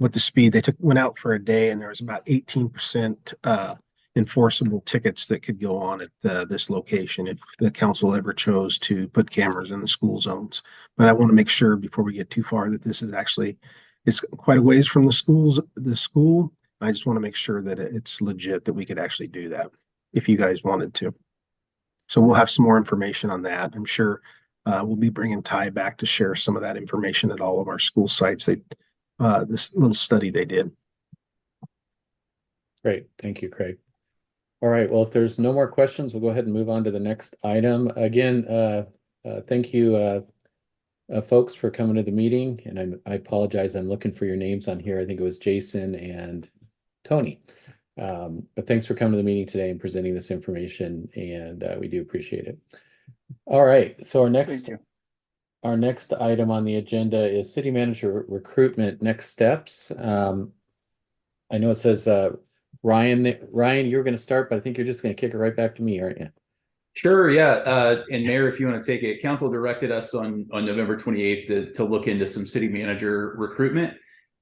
with the speed. They went out for a day, and there was about 18% enforceable tickets that could go on at this location if the council ever chose to put cameras in the school zones. But I want to make sure before we get too far that this is actually, it's quite a ways from the school. I just want to make sure that it's legit, that we could actually do that if you guys wanted to. So we'll have some more information on that. I'm sure we'll be bringing Ty back to share some of that information at all of our school sites. This little study they did. Great, thank you, Craig. All right, well, if there's no more questions, we'll go ahead and move on to the next item. Again, thank you, folks, for coming to the meeting. And I apologize, I'm looking for your names on here. I think it was Jason and Tony. But thanks for coming to the meeting today and presenting this information, and we do appreciate it. All right, so our next item on the agenda is city manager recruitment next steps. I know it says Ryan, you're going to start, but I think you're just going to kick it right back to me, aren't you? Sure, yeah. And Mayor, if you want to take it, council directed us on November 28th to look into some city manager recruitment.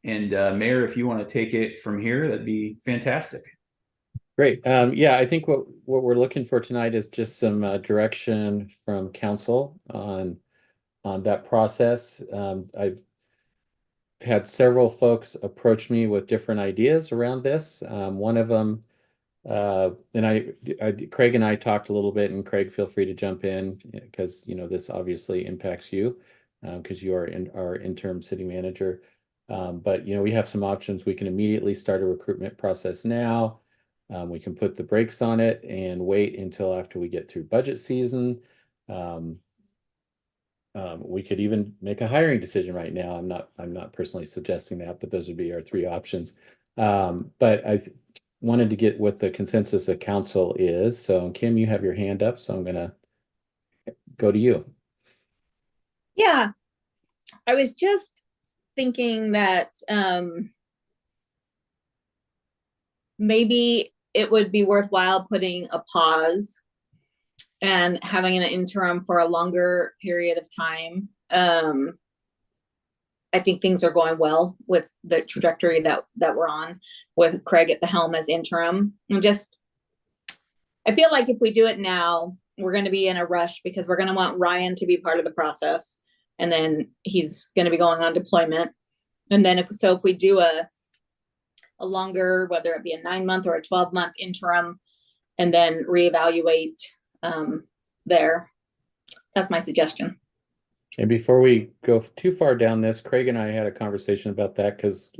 And Mayor, if you want to take it from here, that'd be fantastic. Great. Yeah, I think what we're looking for tonight is just some direction from council on that process. I've had several folks approach me with different ideas around this. One of them, and Craig and I talked a little bit, and Craig, feel free to jump in, because this obviously impacts you, because you are our interim city manager. But we have some options. We can immediately start a recruitment process now. We can put the brakes on it and wait until after we get through budget season. We could even make a hiring decision right now. I'm not personally suggesting that, but those would be our three options. But I wanted to get what the consensus of council is. So Kim, you have your hand up, so I'm gonna go to you. Yeah, I was just thinking that maybe it would be worthwhile putting a pause and having an interim for a longer period of time. I think things are going well with the trajectory that we're on with Craig at the helm as interim. I feel like if we do it now, we're going to be in a rush, because we're going to want Ryan to be part of the process, and then he's going to be going on deployment. And then if we do a longer, whether it be a 9-month or a 12-month interim, and then reevaluate there. That's my suggestion. And before we go too far down this, Craig and I had a conversation about that, because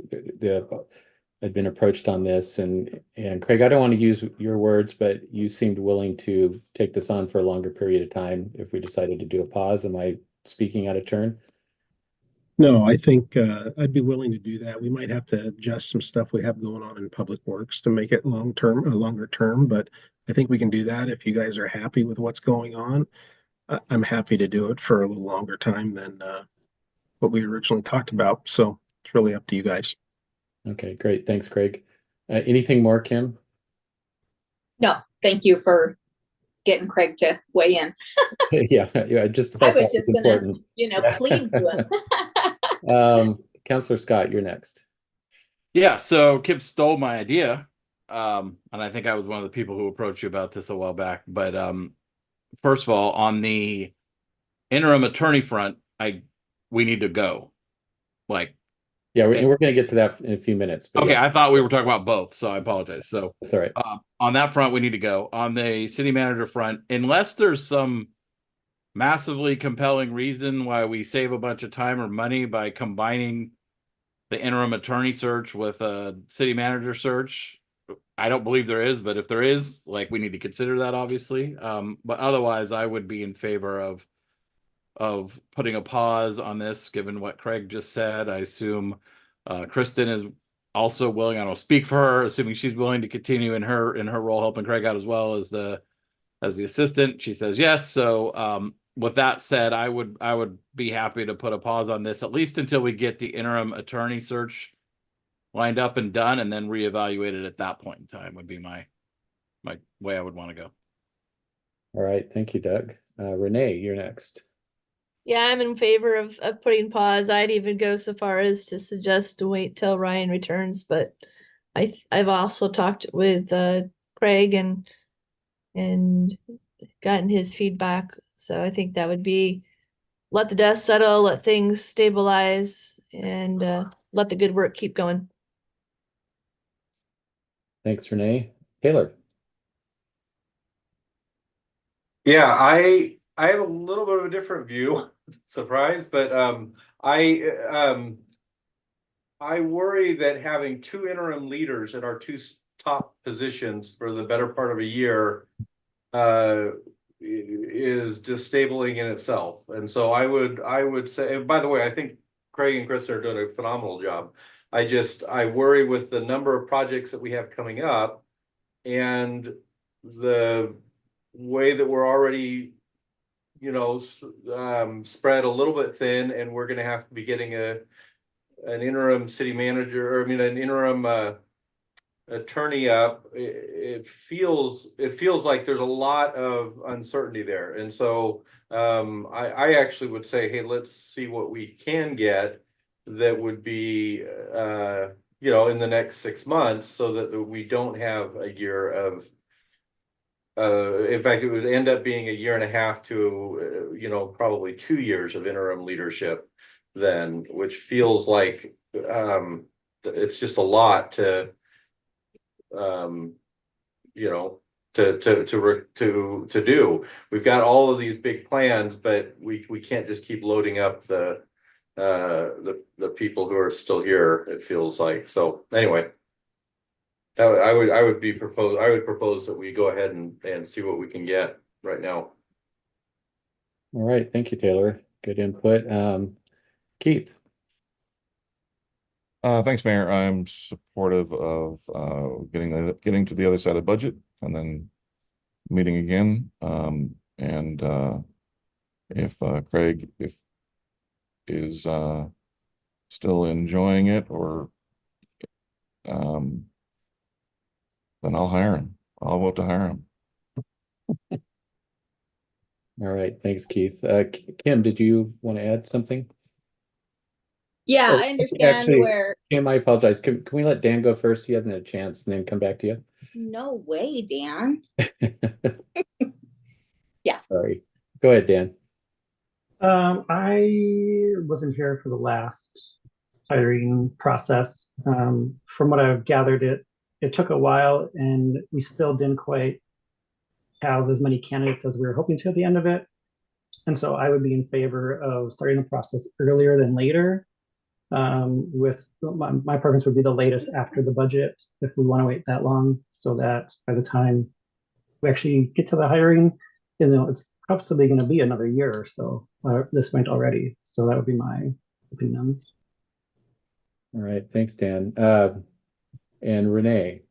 I'd been approached on this, and Craig, I don't want to use your words, but you seemed willing to take this on for a longer period of time if we decided to do a pause. Am I speaking out of turn? No, I think I'd be willing to do that. We might have to adjust some stuff we have going on in Public Works to make it longer term, but I think we can do that if you guys are happy with what's going on. I'm happy to do it for a little longer time than what we originally talked about. So it's really up to you guys. Okay, great. Thanks, Craig. Anything more, Kim? No, thank you for getting Craig to weigh in. Yeah, I just thought I was that just was gonna, important. plead to him. Councilor Scott, you're next. Yeah, so Kim stole my idea. And I think I was one of the people who approached you about this a while back. But first of all, on the interim attorney front, we need to go. Yeah, we're going to get to that in a few minutes. Okay, yeah. I thought we were talking about both, so I apologize. So that's all right. On that front, we need to go. On the city manager front, unless there's some massively compelling reason why we save a bunch of time or money by combining the interim attorney search with a city manager search, I don't believe there is, but if there is, like, we need to consider that, obviously. But otherwise, I would be in favor of putting a pause on this, given what Craig just said. I assume Kristen is also willing. I don't speak for her, assuming she's willing to continue in her role, helping Craig out as well as the assistant. She says yes. So with that said, I would be happy to put a pause on this, at least until we get the interim attorney search lined up and done, and then reevaluate it at that point in time, would be my way I would want to go. All right, thank you, Doug. Renee, you're next. Yeah, I'm in favor of putting pause. I'd even go so far as to suggest to wait till Ryan returns, but I've also talked with Craig and gotten his feedback. So I think that would be let the dust settle, let things stabilize, and let the good work keep going. Thanks, Renee. Taylor. Yeah, I have a little bit of a different view. Surprise, but I worry that having two interim leaders at our two top positions for the better part of a year is disabling in itself. And so I would say, and by the way, I think Craig and Kristen are doing a phenomenal job. I worry with the number of projects that we have coming up and the way that we're already, you know, spread a little bit thin, and we're going to have to be getting an interim city manager, or I mean, an interim attorney up. It feels like there's a lot of uncertainty there, and so I actually would say, hey, let's see what we can get that would be you know, in the next 6 months, so that we don't have a year of in fact, it would end up being a year and a half to you know, probably 2 years of interim leadership then, which feels like it's just a lot to you know, to do. We've got all of these big plans, but we can't just keep loading up the people who are still here, it feels like. So anyway, I would propose that we go ahead and see what we can get right now. All right, thank you, Taylor. Good input. Keith. Thanks, Mayor. I'm supportive of getting to the other side of budget and then meeting again. And if Craig is still enjoying it, or then I'll hire him. I'll vote to hire him. All right, thanks, Keith. Kim, did you want to add something? Yeah, Oh, I understand actually, where. Kim, I apologize. Can we let Dan go first? He hasn't had a chance, and then come back to you. No way, Dan. Yes. Sorry. Go ahead, Dan. I wasn't here for the last hiring process. From what I've gathered, it took a while, and we still didn't quite have as many candidates as we were hoping to at the end of it. And so I would be in favor of starting the process earlier than later. With my preference would be the latest after the budget, if we want to wait that long, so that by the time we actually get to the hiring, you know, it's probably going to be another year or so this point already. So that would be my opinions. All right, thanks, Dan. And Renee,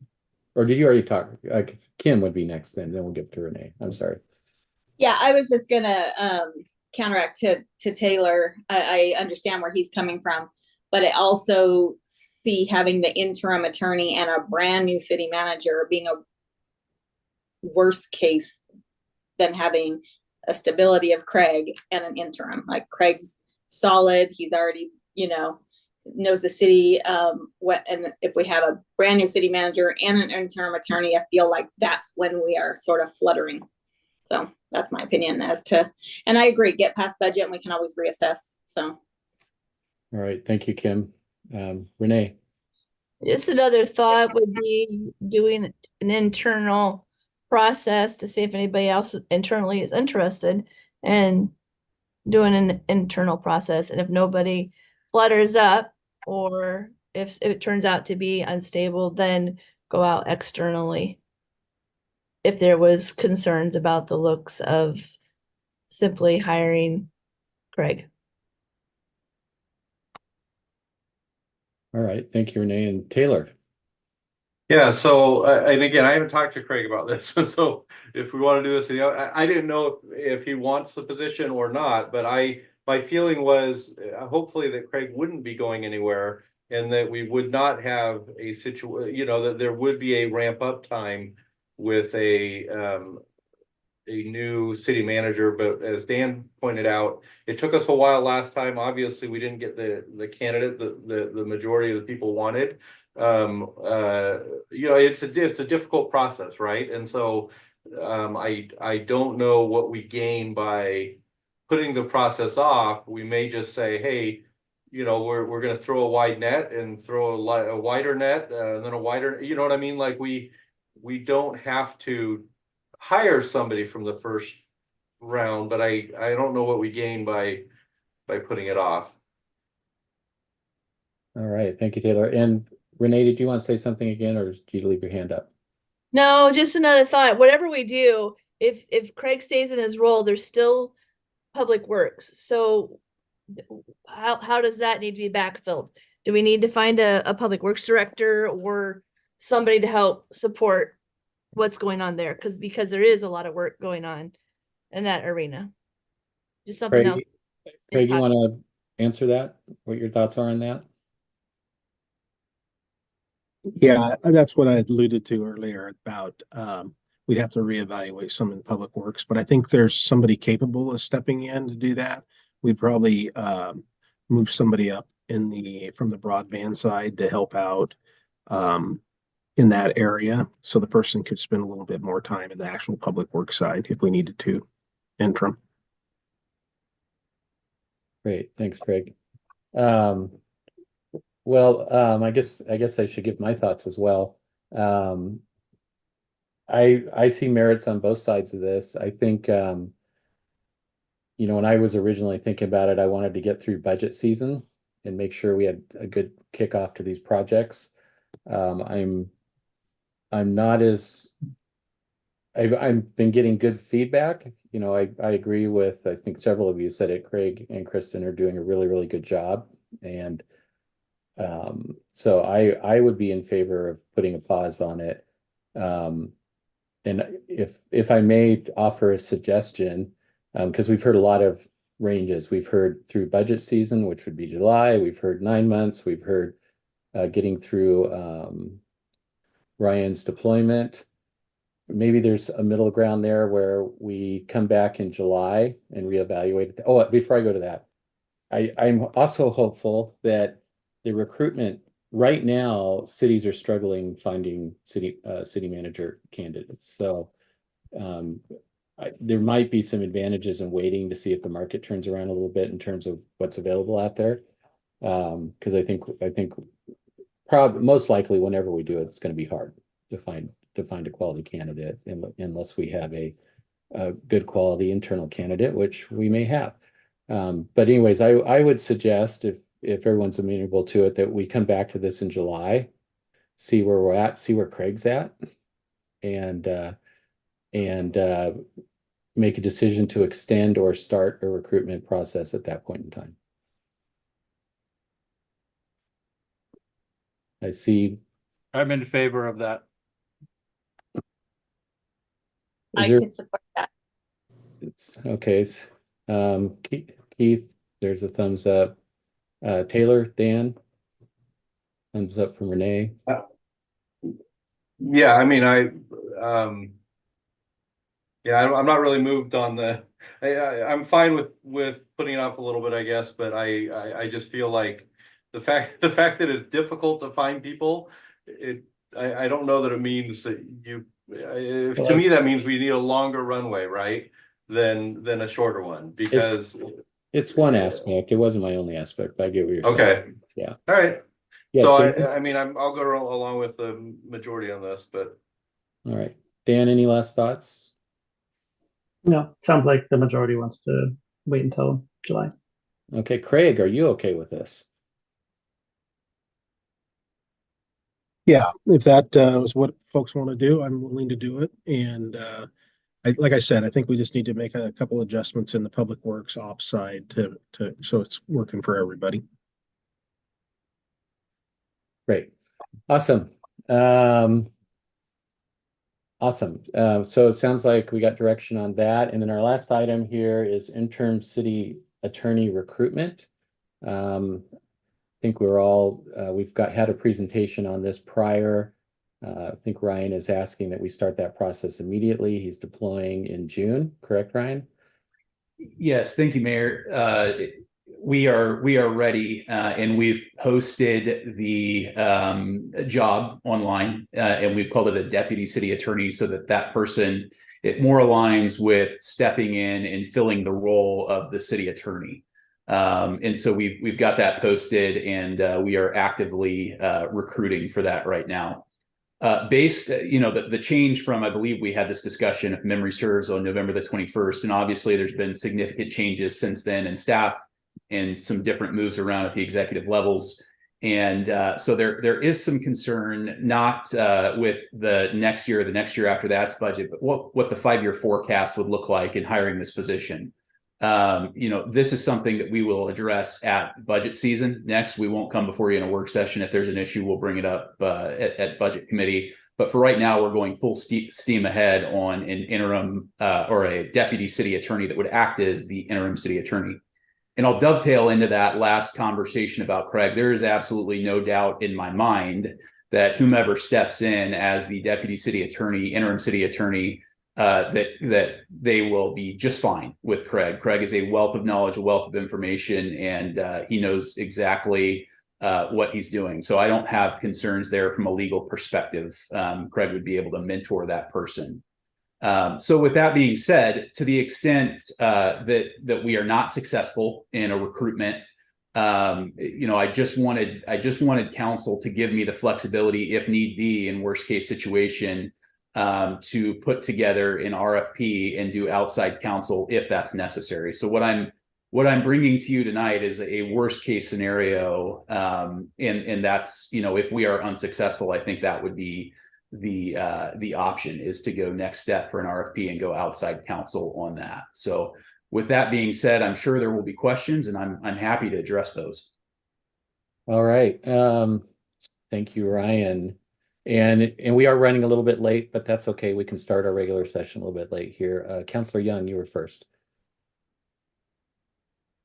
or did you already talk? Kim would be next, then we'll get to Renee. I'm sorry. Yeah, I was just gonna counteract to Taylor. I understand where he's coming from, but I also see having the interim attorney and a brand new city manager being a worse case than having a stability of Craig and an interim. Like, Craig's solid. He's already, you know, knows the city. And if we have a brand new city manager and an interim attorney, I feel like that's when we are sort of fluttering. So that's my opinion as to, and I agree, get past budget and we can always reassess. So. All right, thank you, Kim. Renee. Just another thought would be doing an internal process to see if anybody else internally is interested, and doing an internal process. And if nobody flutters up, or if it turns out to be unstable, then go out externally if there was concerns about the looks of simply hiring Craig. All right, thank you, Renee. And Taylor? Yeah, so, and again, I haven't talked to Craig about this, so if we want to do this, I didn't know if he wants the position or not, but my feeling was hopefully that Craig wouldn't be going anywhere and that we would not have a that there would be a ramp up time with a new city manager, but as Dan pointed out, it took us a while last time. Obviously, we didn't get the candidate the majority of the people wanted. It's a difficult process, right? And so I don't know what we gain by putting the process off. We may just say, hey, we're going to throw a wide net and throw a wider net, and then a wider, you know what I mean? Like we don't have to hire somebody from the first round, but I don't know what we gain by putting it off. All right, thank you, Taylor. And Renee, did you want to say something again, or did you leave your hand up? No, just another thought. Whatever we do, if Craig stays in his role, there's still public works. So how does that need to be backfilled? Do we need to find a public works director or somebody to help support what's going on there? Because there is a lot of work going on in that arena. Just something else. Craig, you want to answer that? What your thoughts are on that? Yeah, that's what I alluded to earlier about we'd have to reevaluate some in public works, but I think there's somebody capable of stepping in to do that. We'd probably move somebody up from the broadband side to help out in that area, so the person could spend a little bit more time in the actual public works side if we needed to interim. Great, thanks, Craig. I guess I should give my thoughts as well. I see merits on both sides of this. I think when I was originally thinking about it, I wanted to get through budget season and make sure we had a good kickoff to these projects. I've been getting good feedback. I agree with, I think several of you said it, Craig and Kristen are doing a really, really good job. And so I would be in favor of putting a pause on it. And if I may offer a suggestion, because we've heard a lot of ranges. We've heard through budget season, which would be July. We've heard 9 months. We've heard getting through Ryan's deployment. Maybe there's a middle ground there where we come back in July and reevaluate it. Oh, before I go to that, I'm also hopeful that the recruitment right now, cities are struggling finding city manager candidates. So there might be some advantages in waiting to see if the market turns around a little bit in terms of what's available out there. Because I think probably most likely whenever we do it, it's going to be hard to find a quality candidate unless we have a good quality internal candidate, which we may have. But anyways, I would suggest if everyone's amenable to it, that we come back to this in July, see where we're at, see where Craig's at, and make a decision to extend or start a recruitment process at that point in time. I see. I'm in favor of that. I can support that. It's okay. Keith, there's a thumbs up. Taylor, Dan, thumbs up from Renee. Yeah, I mean, I'm not really moved on I'm fine with putting it off a little bit, I guess, but I just feel like the fact that it's difficult to find people, I don't know that it means that to me that means we need a longer runway, right? Than a shorter one, because it's one aspect. It wasn't my only aspect, but I get what you're saying. Okay. Yeah. All right. Yeah, so Dan? I mean, I'll go along with the majority on this, but. All right, Dan, any last thoughts? No, sounds like the majority wants to wait until July. Okay, Craig, are you okay with this? Yeah, if that is what folks want to do, I'm willing to do it. And like I said, I think we just need to make a couple adjustments in the public works ops side so it's working for everybody. Great. Awesome. Awesome. So it sounds like we got direction on that. And then our last item here is interim city attorney recruitment. I think we've had a presentation on this prior. I think Ryan is asking that we start that process immediately. He's deploying in June, correct, Ryan? Yes, thank you, Mayor. We are ready, and we've posted the job online, and we've called it a deputy city attorney, so that person, it more aligns with stepping in and filling the role of the city attorney. And so we've got that posted, and we are actively recruiting for that right now. Based, the change from, I believe we had this discussion, if memory serves, on November the 21st, and obviously there's been significant changes since then in staff and some different moves around at the executive levels. And so there is some concern, not with the next year or the next year after that's budget, but what the 5-year forecast would look like in hiring this position. This is something that we will address at budget season next. We won't come before you in a work session. If there's an issue, we'll bring it up at budget committee. But for right now, we're going full steam ahead on an interim or a deputy city attorney that would act as the interim city attorney. And I'll dovetail into that last conversation about Craig. There is absolutely no doubt in my mind that whomever steps in as the deputy city attorney, interim city attorney, that they will be just fine with Craig. Craig is a wealth of knowledge, a wealth of information, and he knows exactly what he's doing. So I don't have concerns there from a legal perspective. Craig would be able to mentor that person. So with that being said, to the extent that we are not successful in a recruitment, I just wanted council to give me the flexibility, if need be, in worst case situation, to put together an RFP and do outside counsel if that's necessary. So what I'm bringing to you tonight is a worst case scenario, and that's, if we are unsuccessful, I think that would be the option, is to go next step for an RFP and go outside counsel on that. So with that being said, I'm sure there will be questions, and I'm happy to address those. All right. Thank you, Ryan. And we are running a little bit late, but that's okay. We can start our regular session a little bit late here. Councilor Young, you were first.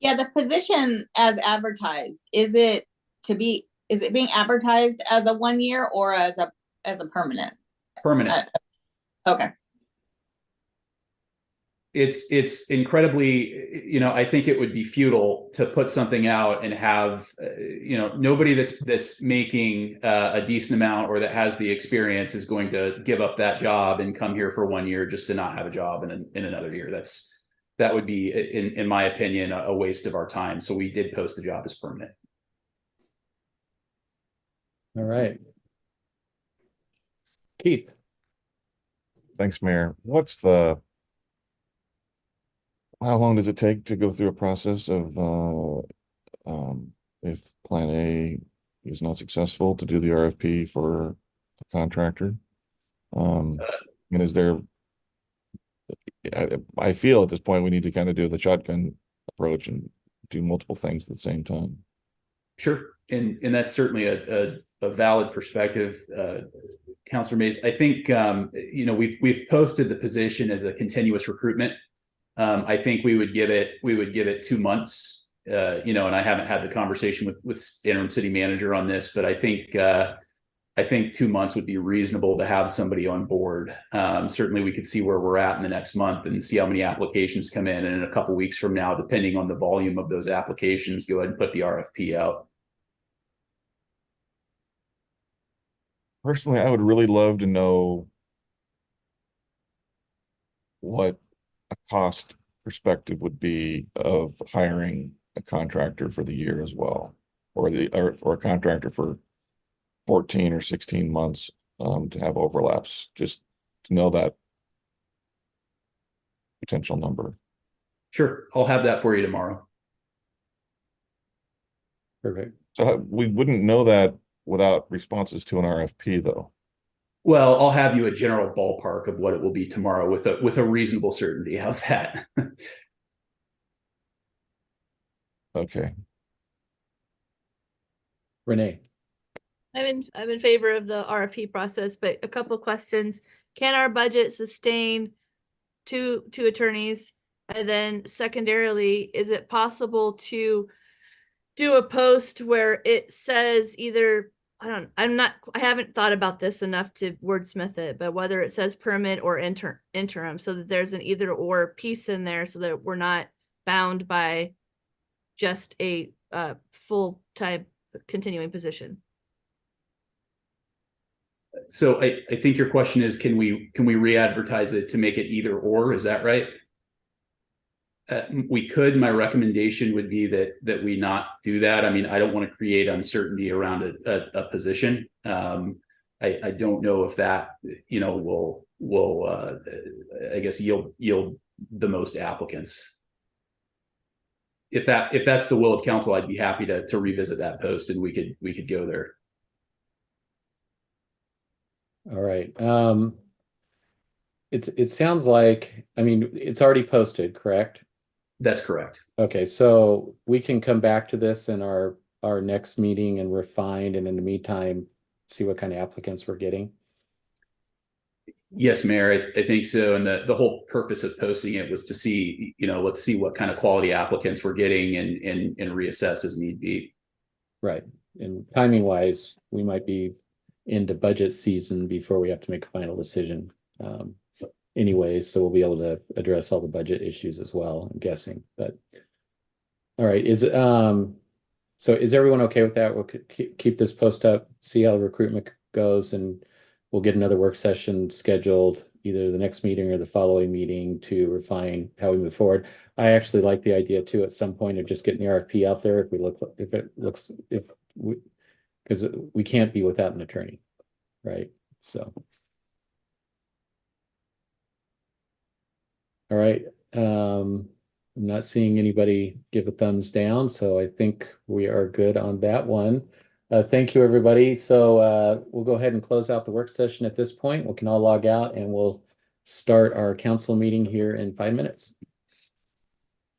Yeah, the position as advertised, is it being advertised as a 1 year or as a permanent? Permanent. Okay. It's incredibly, I think it would be futile to put something out and have, nobody that's making a decent amount or that has the experience is going to give up that job and come here for 1 year just to not have a job in another year. That would be, in my opinion, a waste of our time. So we did post the job as permanent. All right. Keith. Thanks, Mayor. How long does it take to go through a process of, if Plan A is not successful, to do the RFP for a contractor? And is there, I feel at this point, we need to kind of do the shotgun approach and do multiple things at the same time. Sure. And that's certainly a valid perspective, Councilor Mays. I think, we've posted the position as a continuous recruitment. I think we would give it 2 months, and I haven't had the conversation with interim city manager on this, but I think 2 months would be reasonable to have somebody on board. Certainly we could see where we're at in the next month and see how many applications come in. And in a couple of weeks from now, depending on the volume of those applications, go ahead and put the RFP out. Personally, I would really love to know what a cost perspective would be of hiring a contractor for the year as well, or a contractor for 14 or 16 months, to have overlaps, just to know that potential number. Sure, I'll have that for you tomorrow. Perfect. So we wouldn't know that without responses to an RFP though. Well, I'll have you a general ballpark of what it will be tomorrow with a reasonable certainty. How's that? Okay. Renee. I'm in favor of the RFP process, but a couple questions. Can our budget sustain two attorneys? And then secondarily, is it possible to do a post where it says either, I haven't thought about this enough to wordsmith it, but whether it says permit or interim, so that there's an either or piece in there so that we're not bound by just a full-time continuing position. So I think your question is, can we re-advertise it to make it either or? Is that right? We could. My recommendation would be that we not do that. I mean, I don't want to create uncertainty around a position. I don't know if that, will I guess yield the most applicants. If that's the will of council, I'd be happy to revisit that post and we could go there. All right. It sounds like, I mean, it's already posted, correct? That's correct. Okay, so we can come back to this in our next meeting and refine, and in the meantime, see what kind of applicants we're getting. Yes, Mayor, I think so. And the whole purpose of posting it was to see, let's see what kind of quality applicants we're getting and reassess as need be. Right. And timing wise, we might be into budget season before we have to make a final decision. Anyways, so we'll be able to address all the budget issues as well, I'm guessing. But all right, so is everyone okay with that? We'll keep this post up, see how the recruitment goes, and we'll get another work session scheduled either the next meeting or the following meeting to refine how we move forward. I actually like the idea too at some point of just getting the RFP out there because we can't be without an attorney, right? So. All right. I'm not seeing anybody give a thumbs down, so I think we are good on that one. Thank you, everybody. So we'll go ahead and close out the work session at this point. We can all log out and we'll start our council meeting here in 5 minutes.